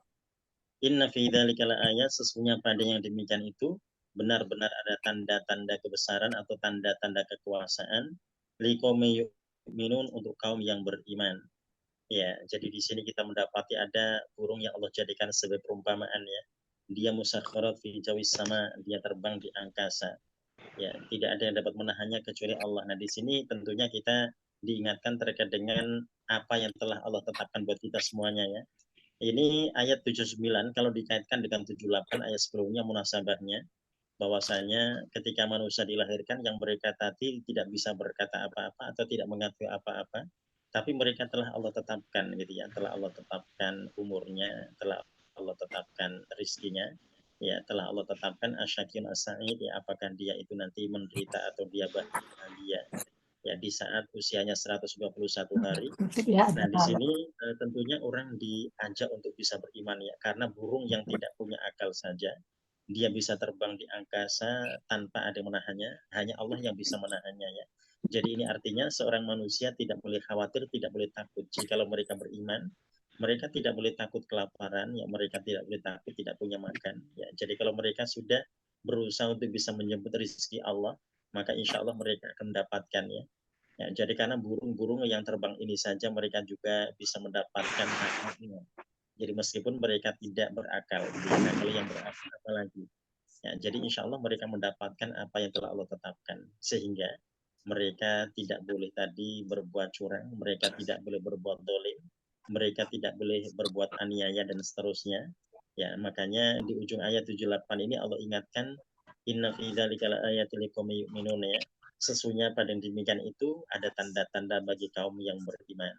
Speaker 3: Inna fi dzalika laayat, sesungguhnya pada yang demikian itu benar-benar ada tanda-tanda kebesaran atau tanda-tanda kekuasaan liqaumi yu'minun, untuk kaum yang beriman. Ya, jadi di sini kita mendapati ada burung yang Allah jadikan sebagai perumpamaan ya. Dia musakhkharat fi jawis sama, dia terbang di angkasa. Ya, tidak ada yang dapat menahannya kecuali Allah. Nah, di sini tentunya kita diingatkan terkait dengan apa yang telah Allah tetapkan buat kita semuanya ya. Ini ayat 79 kalau dikaitkan dengan 78 ayat sebelumnya munasabahnya, bahwasanya ketika manusia dilahirkan yang mereka tadi tidak bisa berkata apa-apa atau tidak mengetahui apa-apa, tapi mereka telah Allah tetapkan gitu ya, telah Allah tetapkan umurnya, telah Allah tetapkan rizkinya, ya telah Allah tetapkan asyakin as-sa'id, ya apakah dia itu nanti menderita atau dia bahagia ya di saat usianya 121 hari. Nah, di sini tentunya orang diajak untuk bisa beriman ya, karena burung yang tidak punya akal saja dia bisa terbang di angkasa tanpa ada menahannya, hanya Allah yang bisa menahannya ya. Jadi ini artinya seorang manusia tidak boleh khawatir, tidak boleh takut. Jikalau mereka beriman, mereka tidak boleh takut kelaparan, ya mereka tidak boleh takut tidak punya makan. Ya, jadi kalau mereka sudah berusaha untuk bisa menyebut rezeki Allah, maka insya Allah mereka akan mendapatkan ya. Ya, jadi karena burung-burung yang terbang ini saja mereka juga bisa mendapatkan hak-haknya. Jadi meskipun mereka tidak berakal, nah kalau yang berakal apalagi. Ya, jadi insya Allah mereka mendapatkan apa yang telah Allah tetapkan, sehingga mereka tidak boleh tadi berbuat curang, mereka tidak boleh berbuat dolim, mereka tidak boleh berbuat aniaya dan seterusnya. Ya, makanya di ujung ayat 78 ini Allah ingatkan, inna fi dzalika laayatil liqaumin yu'minun ya. Sesungguhnya pada yang demikian itu ada tanda-tanda bagi kaum yang beriman.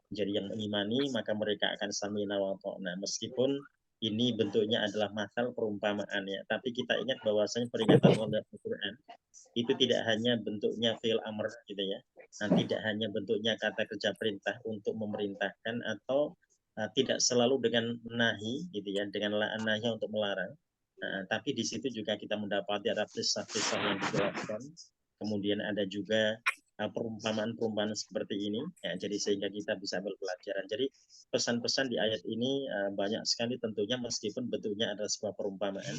Speaker 3: Jadi yang mengimani maka mereka akan samina wa ta'na, meskipun ini bentuknya adalah masal perumpamaan ya, tapi kita ingat bahwasanya peringatan Allah dalam Al-Quran itu tidak hanya bentuknya fi'il amr gitu ya, nah, tidak hanya bentuknya kata kerja perintah untuk memerintahkan atau tidak selalu dengan nahi gitu ya, dengan nahi untuk melarang. Tapi di situ juga kita mendapati ada kisah-kisah yang dijelaskan, kemudian ada juga perumpamaan-perumpamaan seperti ini, ya, jadi sehingga kita bisa ambil pelajaran. Jadi pesan-pesan di ayat ini banyak sekali tentunya, meskipun bentuknya adalah sebuah perumpamaan.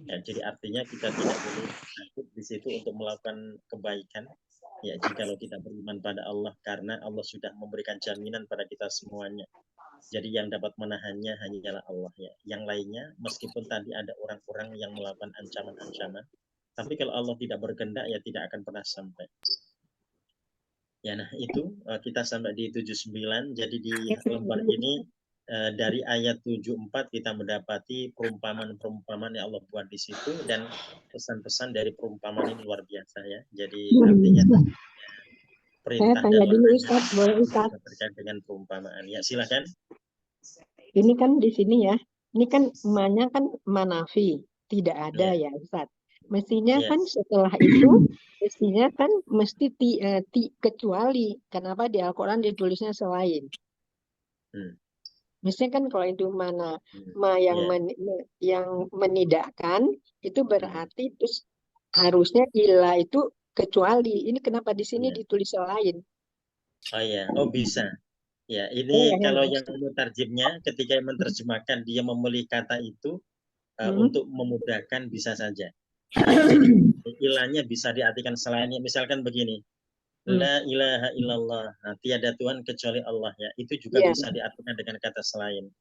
Speaker 3: Ya, jadi artinya kita tidak boleh takut di situ untuk melakukan kebaikan. Ya, jikalau kita beriman pada Allah, karena Allah sudah memberikan jaminan pada kita semuanya. Jadi yang dapat menahannya hanyalah Allah, ya. Yang lainnya, meskipun tadi ada orang-orang yang melakukan ancaman-ancaman, tapi kalau Allah tidak berkehendak, ya tidak akan pernah sampai. Ya, nah itu kita sampai di 79. Jadi di lembar ini dari ayat 74 kita mendapati perumpamaan-perumpamaan yang Allah buat di situ, dan pesan-pesan dari perumpamaan ini luar biasa, ya. Jadi artinya perintah dan
Speaker 6: tanya dulu
Speaker 3: larangan
Speaker 6: Ustaz, boleh Ustaz?
Speaker 3: terkait dengan perumpamaan. Ya, silakan.
Speaker 6: Ini kan di sini ya, ini kan emaknya kan manafi, tidak ada ya Ustaz. Mestinya
Speaker 3: Ya.
Speaker 6: kan setelah itu, mestinya kan mesti kecuali, kenapa di Al-Quran ditulisnya selain. Mestinya kan kalau itu ma yang yang menidakkan, itu berarti terus harusnya ilah itu kecuali. Ini kenapa di sini ditulis selain?
Speaker 3: Oh ya, oh bisa. Ya, ini kalau yang mutarjimnya ketika menerjemahkan dia memilih kata itu untuk memudahkan bisa saja. Jadi ilahnya bisa diartikan selainnya. Misalkan begini, la ilaha illallah, nah, tiada Tuhan kecuali Allah, ya. Itu juga bisa diartikan dengan kata selain.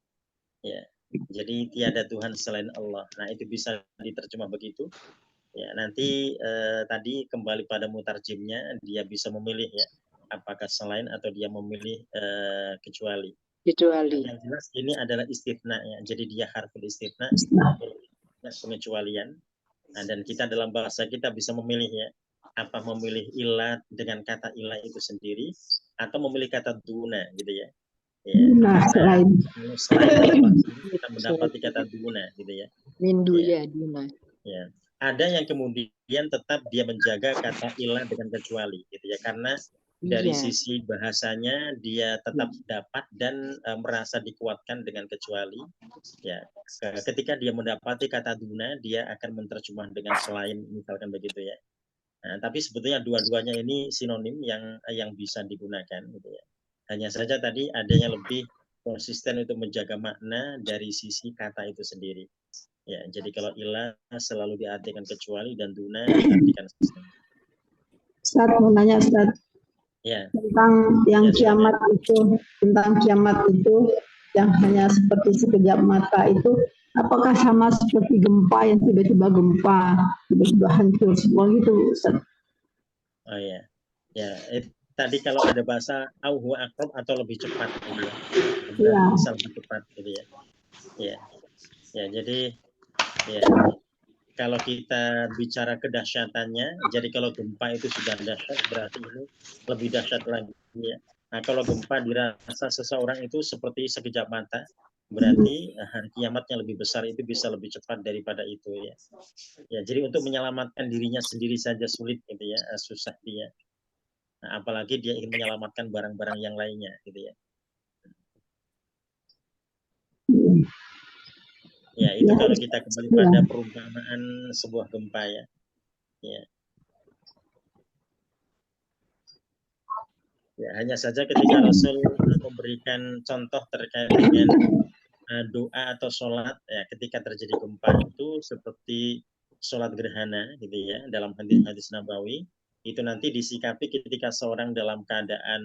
Speaker 3: Ya, jadi tiada Tuhan selain Allah. Nah, itu bisa diterjemah begitu. Ya, nanti tadi kembali pada mutarjimnya, dia bisa memilih, ya, apakah selain atau dia memilih kecuali.
Speaker 6: Kecuali.
Speaker 3: Yang jelas ini adalah istitsna, ya. Jadi dia harful istitsna, pengecualian. Nah, dan kita dalam bahasa kita bisa memilih, ya, apa memilih ilah dengan kata ilah itu sendiri, atau memilih kata duna, gitu ya. Ya, selain kita mendapati kata duna, gitu ya.
Speaker 6: Mindu ya, duna.
Speaker 3: Ya. Ada yang kemudian tetap dia menjaga kata ilah dengan kecuali, gitu ya, karena dari sisi bahasanya dia tetap dapat dan merasa dikuatkan dengan kecuali, ya. Ketika dia mendapati kata duna, dia akan menerjemah dengan selain, misalkan begitu, ya. Nah, tapi sebetulnya dua-duanya ini sinonim yang bisa digunakan, gitu ya. Hanya saja tadi adanya lebih konsisten untuk menjaga makna dari sisi kata itu sendiri. Ya, jadi kalau ilah selalu diartikan kecuali, dan duna diartikan selain.
Speaker 11: Ustaz, mau nanya Ustaz.
Speaker 3: Ya.
Speaker 11: Tentang yang kiamat itu, yang hanya seperti sekejap mata itu, apakah sama seperti gempa yang tiba-tiba hancur semua gitu, Ustaz?
Speaker 3: Oh ya, ya. Tadi kalau ada bahasa auhu akrab atau lebih cepat, gitu ya. Bisa lebih cepat, gitu ya. Ya, ya. Jadi ya, kalau kita bicara kedahsyatannya, jadi kalau gempa itu sudah dahsyat, berarti ini lebih dahsyat lagi, ya. Nah, kalau gempa dirasa seseorang itu seperti sekejap mata, berarti hari kiamatnya lebih besar, itu bisa lebih cepat daripada itu, ya. Ya, jadi untuk menyelamatkan dirinya sendiri saja sulit, gitu ya, susah dia. Nah, apalagi dia ingin menyelamatkan barang-barang yang lainnya, gitu ya. Ya, itu kalau kita kembali pada perumpamaan sebuah gempa, ya. Ya. Ya, hanya saja ketika Rasul memberikan contoh terkait dengan doa atau sholat, ya, ketika terjadi gempa itu seperti sholat gerhana, gitu ya, dalam hadis Nabawi, itu nanti disikapi ketika seorang dalam keadaan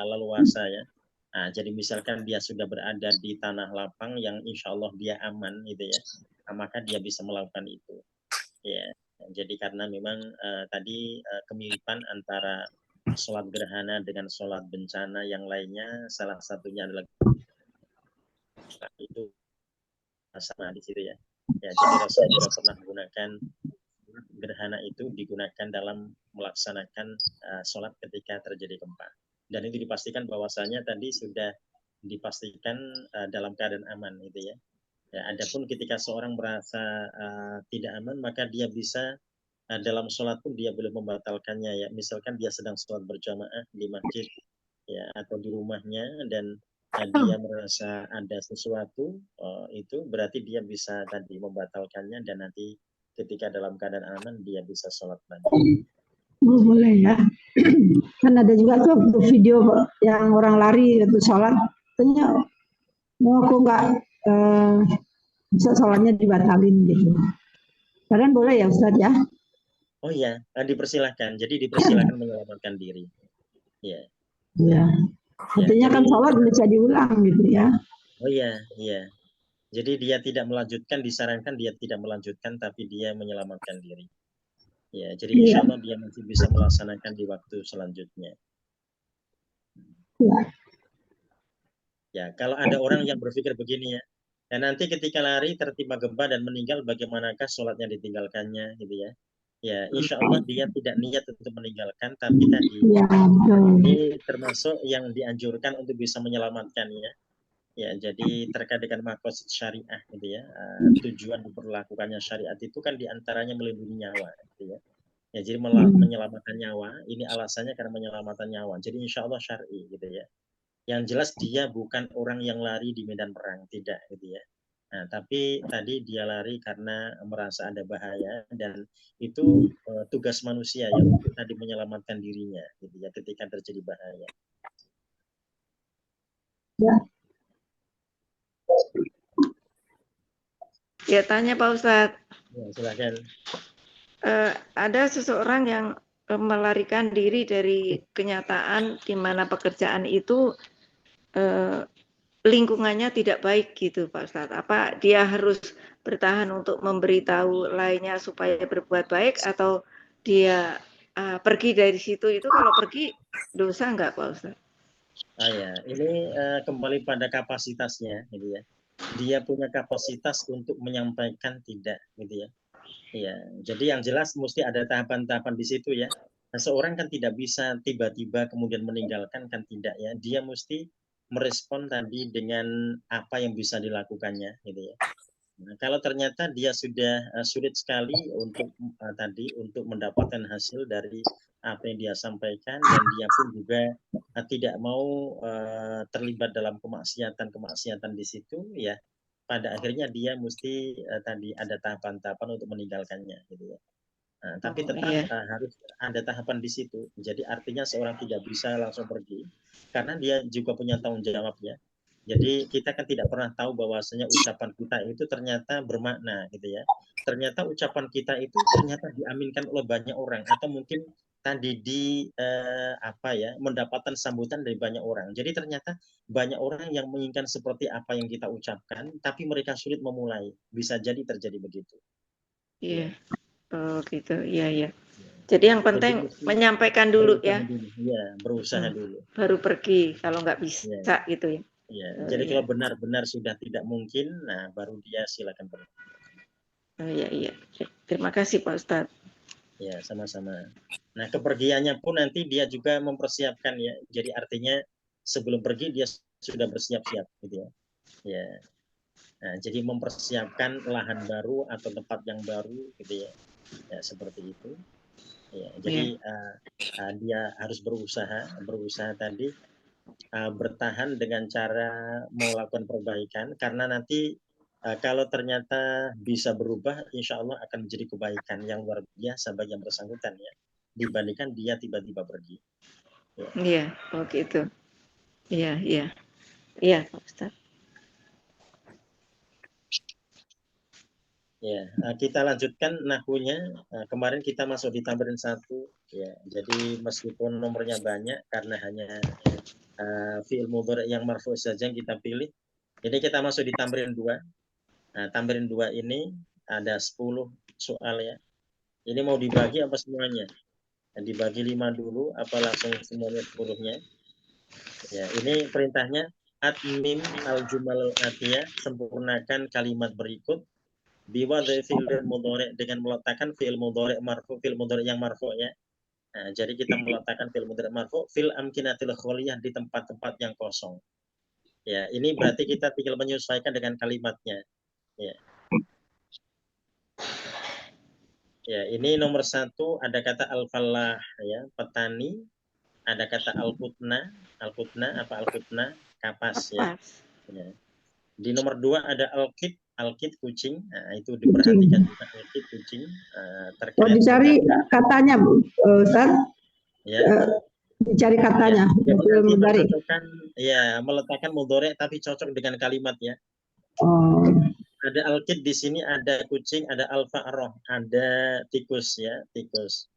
Speaker 3: leluasa, ya. Nah, jadi misalkan dia sudah berada di tanah lapang yang insya Allah dia aman, gitu ya, nah, maka dia bisa melakukan itu, ya. Jadi karena memang tadi kemiripan antara sholat gerhana dengan sholat bencana yang lainnya, salah satunya adalah itu sama di situ, ya. Ya, jadi Rasul juga pernah menggunakan gerhana itu digunakan dalam melaksanakan sholat ketika terjadi gempa. Dan itu dipastikan bahwasanya tadi sudah dipastikan dalam keadaan aman, gitu ya. Ya, adapun ketika seorang merasa tidak aman, maka dia bisa dalam sholat pun dia boleh membatalkannya, ya. Misalkan dia sedang sholat berjamaah di masjid, ya, atau di rumahnya, dan dia merasa ada sesuatu, itu berarti dia bisa tadi membatalkannya, dan nanti ketika dalam keadaan aman dia bisa sholat lagi.
Speaker 11: Oh, boleh ya. Kan ada juga tuh video yang orang lari itu sholat, katanya mau aku nggak bisa sholatnya dibatalin gitu. Kalian boleh ya Ustadz ya?
Speaker 3: Oh iya, dipersilahkan. Jadi dipersilahkan menyelamatkan diri. Ya.
Speaker 11: Iya. Artinya kan sholat bisa diulang gitu ya.
Speaker 3: Oh iya, iya. Jadi dia tidak melanjutkan, disarankan dia tidak melanjutkan, tapi dia menyelamatkan diri. Ya, jadi insya Allah dia masih bisa melaksanakan di waktu selanjutnya. Ya, kalau ada orang yang berpikir begini ya, dan nanti ketika lari tertimpa gempa dan meninggal, bagaimanakah sholatnya ditinggalkannya, gitu ya? Ya, insya Allah dia tidak niat untuk meninggalkan, tapi tadi ini termasuk yang dianjurkan untuk bisa menyelamatkannya. Ya, jadi terkait dengan maqasid syariah, gitu ya. Tujuan diberlakukannya syariat itu kan diantaranya melindungi nyawa, gitu ya. Ya, jadi menyelamatkan nyawa, ini alasannya karena menyelamatkan nyawa. Jadi insya Allah syar'i, gitu ya. Yang jelas dia bukan orang yang lari di medan perang, tidak, gitu ya. Nah, tapi tadi dia lari karena merasa ada bahaya, dan itu tugas manusia ya untuk tadi menyelamatkan dirinya, gitu ya, ketika terjadi bahaya.
Speaker 10: Ya, tanya Pak Ustadz.
Speaker 3: Ya, silakan.
Speaker 10: Ada seseorang yang melarikan diri dari kenyataan di mana pekerjaan itu lingkungannya tidak baik gitu Pak Ustadz. Apa dia harus bertahan untuk memberitahu lainnya supaya berbuat baik, atau dia pergi dari situ? Itu kalau pergi dosa enggak Pak Ustadz?
Speaker 3: Ya, ini kembali pada kapasitasnya, gitu ya. Dia punya kapasitas untuk menyampaikan tidak, gitu ya. Ya, jadi yang jelas mesti ada tahapan-tahapan di situ ya. Nah, seorang kan tidak bisa tiba-tiba kemudian meninggalkan, kan tidak ya. Dia mesti merespon tadi dengan apa yang bisa dilakukannya, gitu ya. Nah, kalau ternyata dia sudah sulit sekali untuk tadi untuk mendapatkan hasil dari apa yang dia sampaikan, dan dia pun juga tidak mau terlibat dalam kemaksiatan di situ, ya pada akhirnya dia mesti tadi ada tahapan-tahapan untuk meninggalkannya, gitu ya. Nah, tapi tetap harus ada tahapan di situ. Jadi artinya seorang tidak bisa langsung pergi karena dia juga punya tanggung jawab ya. Jadi kita kan tidak pernah tahu bahwasanya ucapan kita itu ternyata bermakna, gitu ya. Ternyata ucapan kita itu ternyata diaminkan oleh banyak orang, atau mungkin tadi mendapatkan sambutan dari banyak orang. Jadi ternyata banyak orang yang menginginkan seperti apa yang kita ucapkan, tapi mereka sulit memulai. Bisa jadi terjadi begitu.
Speaker 10: Iya. Oh gitu. Iya, iya. Jadi yang penting menyampaikan dulu ya.
Speaker 3: Iya, berusaha dulu.
Speaker 10: Baru pergi kalau nggak bisa gitu ya.
Speaker 3: Ya, jadi kalau benar-benar sudah tidak mungkin, nah baru dia silakan pergi.
Speaker 10: Oh iya, iya. Terima kasih Pak Ustadz.
Speaker 3: Ya, sama-sama. Nah, kepergiannya pun nanti dia juga mempersiapkan ya. Jadi artinya sebelum pergi dia sudah bersiap-siap, gitu ya. Ya. Nah, jadi mempersiapkan lahan baru atau tempat yang baru, gitu ya. Ya, seperti itu. Ya, jadi dia harus berusaha tadi bertahan dengan cara melakukan perbaikan, karena nanti kalau ternyata bisa berubah, insya Allah akan menjadi kebaikan yang luar biasa bagi yang bersangkutan ya, dibandingkan dia tiba-tiba pergi.
Speaker 10: Iya, oh gitu. Iya, iya. Iya, Pak Ustadz.
Speaker 3: Ya, kita lanjutkan nahwunya. Kemarin kita masuk di tamrin 1 ya. Jadi meskipun nomornya banyak karena hanya fi'il mudhari' yang marfu' saja yang kita pilih. Ini kita masuk di tamrin 2. Nah, tamrin 2 ini ada 10 soal ya. Ini mau dibagi apa semuanya? Nah, dibagi 5 dulu apa langsung semuanya 10-nya? Ya, ini perintahnya atmim al-jumal atiyah, sempurnakan kalimat berikut biwadhi fi'il mudhari' dengan meletakkan fi'il mudhari' marfu', fi'il mudhari' yang marfu' ya. Nah, jadi kita meletakkan fi'il mudhari' marfu' fil amkinatil khaliyah, di tempat-tempat yang kosong. Ya, ini berarti kita tinggal menyesuaikan dengan kalimatnya. Ya. Ya, ini nomor 1 ada kata al-fallah ya, petani. Ada kata al-qutna apa al-qutna? Kapas ya. Ya. Di nomor 2 ada al-kit kucing. Nah, itu diperhatikan juga al-kit kucing
Speaker 11: Oh,
Speaker 3: terkait
Speaker 11: dicari
Speaker 3: dengan
Speaker 11: katanya, Bu. Ustaz.
Speaker 3: ya.
Speaker 11: Dicari katanya.
Speaker 3: Jadi
Speaker 11: Betul
Speaker 3: nanti
Speaker 11: mudhari.
Speaker 3: mencocokkan ya meletakkan mudhari tapi cocok dengan kalimat ya.
Speaker 11: Oh.
Speaker 3: Ada al-kid di sini, ada kucing, ada al-fa'roh, ada tikus ya, tikus.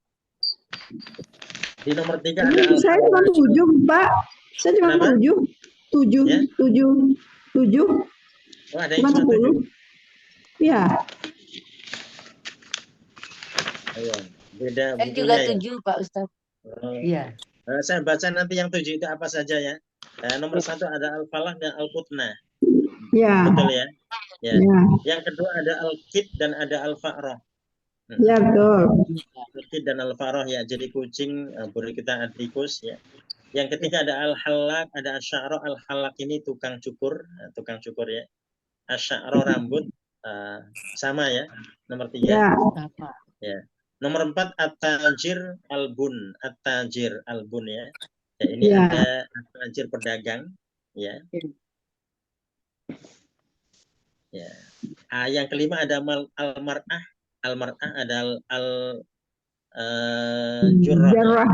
Speaker 3: Di nomor 3 ada
Speaker 11: Saya cuma
Speaker 3: al-hawaj.
Speaker 11: 7, Pak. Saya cuma
Speaker 3: Kenapa?
Speaker 11: 7. 7.
Speaker 3: Ya?
Speaker 11: 7.
Speaker 3: Oh, ada yang
Speaker 11: Cuma
Speaker 3: cuma 7.
Speaker 11: 10. Iya.
Speaker 3: Ayo, beda
Speaker 8: Saya juga
Speaker 3: bukunya ya.
Speaker 8: 7 Pak Ustadz.
Speaker 3: Oh.
Speaker 8: Iya.
Speaker 3: Saya baca nanti yang 7 itu apa saja ya. Nomor 1 ada al-falah dan al-qutna.
Speaker 11: Iya.
Speaker 3: Betul ya? Ya.
Speaker 11: Iya.
Speaker 3: Yang kedua ada al-kid dan ada al-fa'roh.
Speaker 11: Iya, betul.
Speaker 3: Al-kid dan al-fa'roh ya. Jadi kucing, boleh kita tikus ya. Yang ketiga ada al-halak, ada asy'ara. Al-halak ini tukang cukur ya. Asy'ara rambut, sama ya. Nomor 3.
Speaker 11: Ya.
Speaker 3: Ya. Nomor 4 at-tajir al-bun, at-tajir al-bun ya. Ya, ini
Speaker 11: Ya.
Speaker 3: ada at-tajir pedagang ya. Ya. Yang kelima ada al-mar'ah. Al-mar'ah ada jurrah.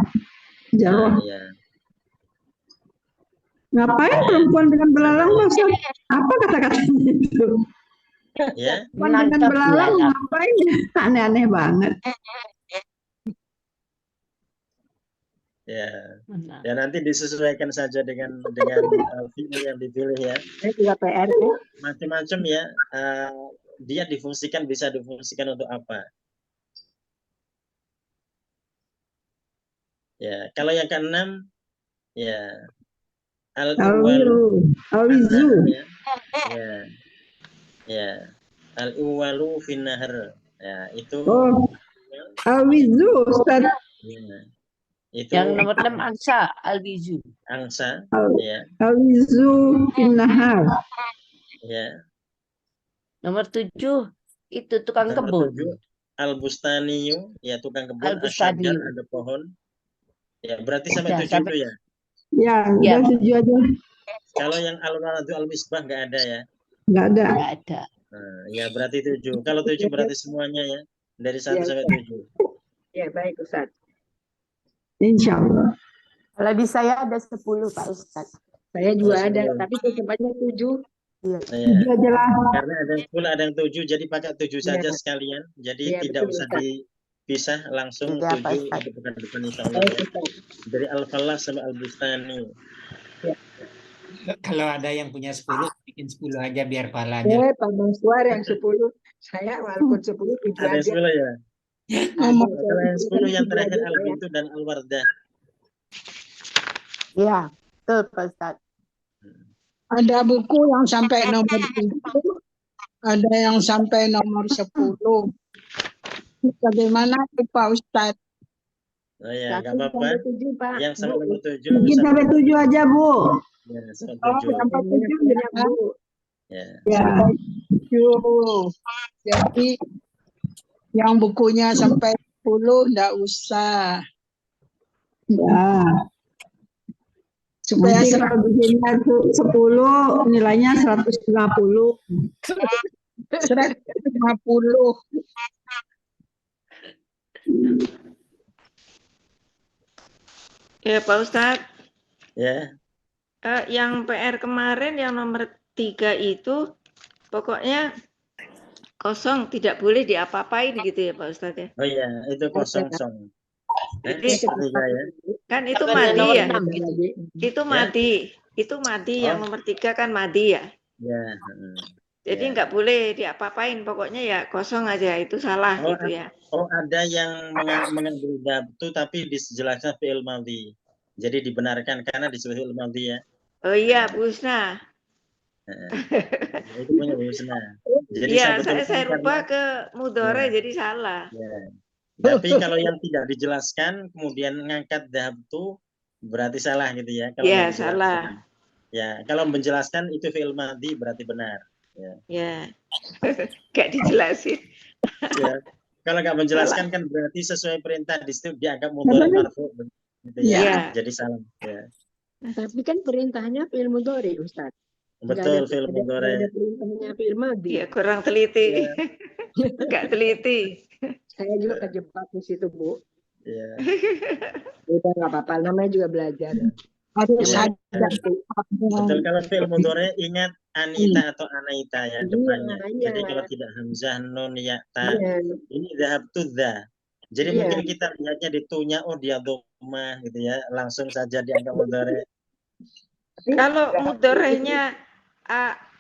Speaker 11: Jarrah.
Speaker 3: Ya.
Speaker 11: Ngapain perempuan dengan belalang, Ustaz? Apa kata-katanya itu?
Speaker 3: Ya.
Speaker 11: Perempuan dengan belalang ngapain? Aneh-aneh banget.
Speaker 3: Ya. Ya nanti disesuaikan saja dengan fi'il yang dipilih ya.
Speaker 6: Saya juga PR ya.
Speaker 3: Macam-macam ya. Dia bisa difungsikan untuk apa? Ya, kalau yang keenam ya
Speaker 11: Al-wiru. Al-wizu.
Speaker 3: Ya. Ya. Al-iwalu fin nahar. Ya, itu
Speaker 11: Oh. Al-wizu, Ustaz.
Speaker 3: ya. Itu
Speaker 8: Yang nomor 6 angsa, al-wizu.
Speaker 3: angsa ya.
Speaker 11: Al-wizu fin nahar.
Speaker 3: Ya.
Speaker 8: Nomor 7 itu tukang
Speaker 3: Nomor
Speaker 8: kebun.
Speaker 3: 7 al-bustaniyu, ya tukang kebun,
Speaker 8: Al-bustaniyu.
Speaker 3: asyajar ada pohon. Ya, berarti sampai
Speaker 8: Udah,
Speaker 3: 7
Speaker 8: sampai-
Speaker 3: itu ya.
Speaker 11: Ya,
Speaker 8: Ya.
Speaker 11: udah 7 aja.
Speaker 3: Kalau yang al-waladu al-misbah nggak ada ya.
Speaker 11: Nggak ada.
Speaker 8: Nggak ada.
Speaker 3: Nah, ya berarti 7. Kalau 7 berarti semuanya ya. Dari 1
Speaker 6: Ya,
Speaker 3: sampai 7.
Speaker 6: Ya, baik Ustaz.
Speaker 11: Insya Allah.
Speaker 9: Kalau di saya ada 10 Pak Ustadz.
Speaker 6: Saya juga
Speaker 3: Oh,
Speaker 6: ada,
Speaker 3: 10.
Speaker 6: tapi tetap aja 7.
Speaker 9: Iya.
Speaker 3: Ya.
Speaker 11: 7 aja lah.
Speaker 3: Karena ada yang 10, ada yang 7, jadi pakai 7 saja
Speaker 6: Iya.
Speaker 3: sekalian. Jadi
Speaker 6: Iya,
Speaker 3: tidak
Speaker 6: betul,
Speaker 3: usah
Speaker 6: Ustaz.
Speaker 3: dipisah, langsung
Speaker 9: Iya, Pak
Speaker 3: 7
Speaker 9: Ustaz.
Speaker 3: itu pekan depan insya Allah
Speaker 6: Baik,
Speaker 3: ya.
Speaker 6: Ustaz.
Speaker 3: Dari al-falah sampai al-bustani.
Speaker 2: Kalau ada yang punya 10, bikin 10 aja biar pahalanya.
Speaker 6: Pak Maswar yang 10. Saya walaupun 10 7
Speaker 3: Ada yang
Speaker 6: aja.
Speaker 3: 10 ya.
Speaker 11: Nomor
Speaker 3: Kalau yang 10 yang
Speaker 6: 7
Speaker 3: terakhir
Speaker 6: aja saya.
Speaker 3: al-bintu dan al-wardah.
Speaker 9: Iya, betul Pak Ustadz.
Speaker 5: Ada buku yang sampai nomor 7, ada yang sampai nomor 10. Bagaimana itu Pak Ustadz?
Speaker 3: Oh ya, nggak
Speaker 6: 1
Speaker 3: apa-apa.
Speaker 6: sampai 7, Pak.
Speaker 3: Yang sampai nomor 7
Speaker 11: Bikin sampai 7 aja, Bu.
Speaker 3: Ya, sampai
Speaker 5: Oh,
Speaker 3: 7.
Speaker 5: sampai
Speaker 6: Yang
Speaker 5: 7
Speaker 6: banyak,
Speaker 5: ya.
Speaker 6: Bu.
Speaker 3: Ya.
Speaker 11: Ya.
Speaker 5: 7. Jadi yang bukunya sampai 10 enggak usah.
Speaker 11: Ya.
Speaker 5: Supaya
Speaker 11: Nanti kalau bikinnya 10, nilainya 150.
Speaker 5: 150.
Speaker 10: Ya Pak Ustadz,
Speaker 3: Ya.
Speaker 10: yang PR kemarin yang nomor 3 itu pokoknya kosong, tidak boleh diapa-apain gitu ya Pak Ustadz ya.
Speaker 3: Oh iya, itu kosong song.
Speaker 10: Jadi
Speaker 3: Tiga ya.
Speaker 10: kan itu
Speaker 8: Yang
Speaker 10: madi
Speaker 8: nomor
Speaker 10: ya.
Speaker 8: 6 gitu.
Speaker 10: Itu madi. Itu madi yang
Speaker 3: Oh.
Speaker 10: nomor 3 kan madi ya.
Speaker 3: Ya.
Speaker 10: Jadi
Speaker 3: Ya.
Speaker 10: nggak boleh diapa-apain, pokoknya ya kosong aja, itu salah
Speaker 3: Oh,
Speaker 10: gitu ya.
Speaker 3: Oh, ada yang mengambil dabtu tapi dijelaskan fi'il madhi. Jadi dibenarkan karena disebut fi'il madhi ya.
Speaker 10: Oh iya, Bu Husna.
Speaker 3: Itu punya Bu Husna. Jadi
Speaker 10: Iya,
Speaker 3: betulkan
Speaker 10: saya rubah ke mudore
Speaker 3: Ya.
Speaker 10: jadi salah.
Speaker 3: Ya. Tapi kalau yang tidak dijelaskan kemudian ngangkat dabtu berarti salah gitu ya. Kalau
Speaker 10: Iya,
Speaker 3: nggak dijelaskan.
Speaker 10: salah.
Speaker 3: Ya, kalau menjelaskan itu fi'il madhi berarti benar. Ya.
Speaker 10: Ya. Nggak dijelasin.
Speaker 3: Ya. Kalau nggak menjelaskan kan berarti sesuai perintah di situ dianggap mudhari marfu gitu ya.
Speaker 10: Iya.
Speaker 3: Jadi salah ya.
Speaker 6: Tapi kan perintahnya fi'il mudhari, Ustaz.
Speaker 3: Betul, fi'il
Speaker 6: nggak ada
Speaker 3: mudhari.
Speaker 6: perintahnya fi'il madhi.
Speaker 10: Iya, kurang teliti.
Speaker 3: Iya.
Speaker 10: Nggak teliti.
Speaker 6: Saya juga kejebak di situ, Bu.
Speaker 3: Iya.
Speaker 6: Udah nggak apa-apa, namanya juga belajar.
Speaker 5: Harus
Speaker 3: Iya.
Speaker 5: ada
Speaker 3: Betul, kalau fi'il mudhari ingat anita atau anaita ya depannya.
Speaker 6: Iya,
Speaker 3: Jadi
Speaker 6: iya.
Speaker 3: kalau tidak hamzah, nun, ya, ta,
Speaker 6: Iya,
Speaker 3: ini dhahabtu dha. Jadi
Speaker 6: Iya.
Speaker 3: mungkin kita lihatnya di tunya, oh dia dhammah gitu ya, langsung saja dianggap mudhari.
Speaker 10: Kalau mudorehnya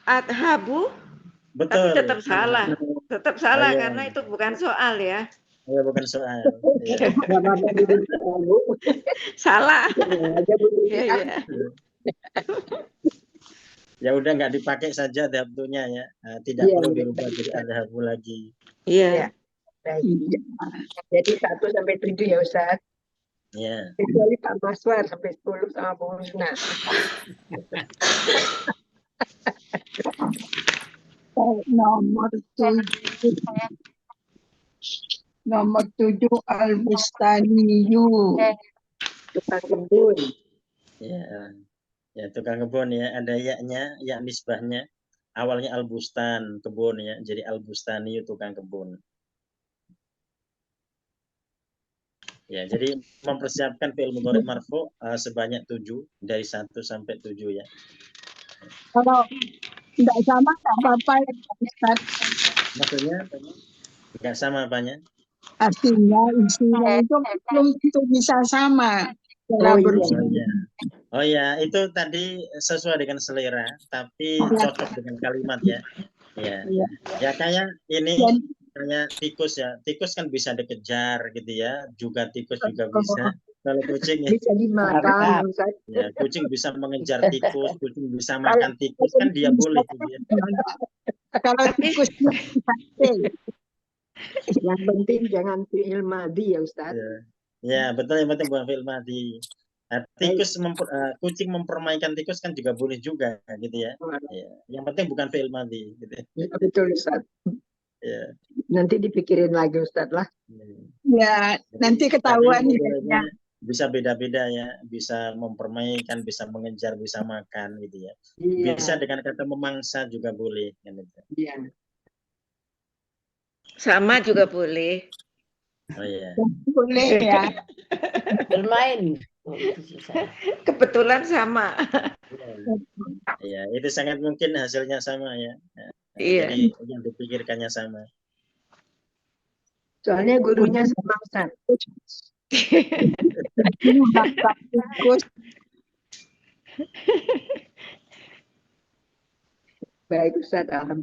Speaker 10: adhabu, tapi
Speaker 3: Betul.
Speaker 10: tetap salah. Tetap salah
Speaker 3: Iya.
Speaker 10: karena itu bukan soal ya.
Speaker 3: Ya bukan soal. Iya.
Speaker 6: nggak apa-apa dulu, Bu.
Speaker 10: Salah.
Speaker 6: Aja, Bu.
Speaker 10: Iya, iya.
Speaker 3: Ya udah nggak dipakai saja dhahabtunya ya. Tidak
Speaker 6: Iya,
Speaker 3: perlu
Speaker 6: iya.
Speaker 3: dirubah jadi adhabu lagi.
Speaker 10: Iya.
Speaker 6: Baik. Jadi 1 sampai 7 ya Ustaz.
Speaker 3: Ya.
Speaker 6: Kecuali Pak Maswar sampai 10 sama Bu Husna.
Speaker 5: nomor 7 al-bustaniyu.
Speaker 6: Tukang kebun.
Speaker 3: Ya. Ya tukang kebun ya, ada yaknya, ya nisbahnya. Awalnya al-bustan, kebun ya. Jadi al-bustani tukang kebun. Ya, jadi mempersiapkan fi'il mudhari marfu sebanyak 7 dari 1 sampai 7 ya.
Speaker 5: Kalau tidak sama nggak apa-apa ya Ustaz.
Speaker 3: Maksudnya nggak sama apanya?
Speaker 5: Artinya isinya itu belum tentu bisa sama. Cara
Speaker 3: iya. Oh ya, itu tadi sesuai dengan selera, tapi cocok dengan kalimat ya. Ya, ya kayak ini kayak tikus ya. Tikus kan bisa dikejar gitu ya. Juga tikus juga bisa. Kalau kucing ya.
Speaker 6: Bisa dimakan, Ustaz.
Speaker 3: Ya, kucing bisa mengejar tikus, kucing bisa makan tikus, kan dia boleh gitu ya.
Speaker 5: Kalau tikus
Speaker 6: yang penting jangan fi'il madhi ya Ustaz.
Speaker 3: Ya, betul, yang penting bukan fi'il madhi. Tikus kucing mempermainkan tikus kan juga boleh juga gitu ya. Ya. Yang penting bukan fi'il madhi gitu.
Speaker 6: Ya, betul Ustaz.
Speaker 3: Ya.
Speaker 6: Nanti dipikirin lagi Ustaz lah.
Speaker 5: Ya, nanti ketahuan
Speaker 3: ya. Bisa beda-beda ya, bisa mempermainkan, bisa mengejar, bisa makan gitu ya.
Speaker 6: Iya.
Speaker 3: Bisa dengan kata memangsa juga boleh kan gitu.
Speaker 6: Iya.
Speaker 10: Sama juga boleh.
Speaker 3: Oh iya.
Speaker 5: Boleh ya.
Speaker 8: Bermain.
Speaker 10: Kebetulan sama.
Speaker 3: Iya, itu sangat mungkin hasilnya sama ya.
Speaker 10: Iya.
Speaker 3: Jadi yang dipikirkannya sama.
Speaker 6: Soalnya gurunya sama Ustaz. Baik Ustaz, alhamdulillah.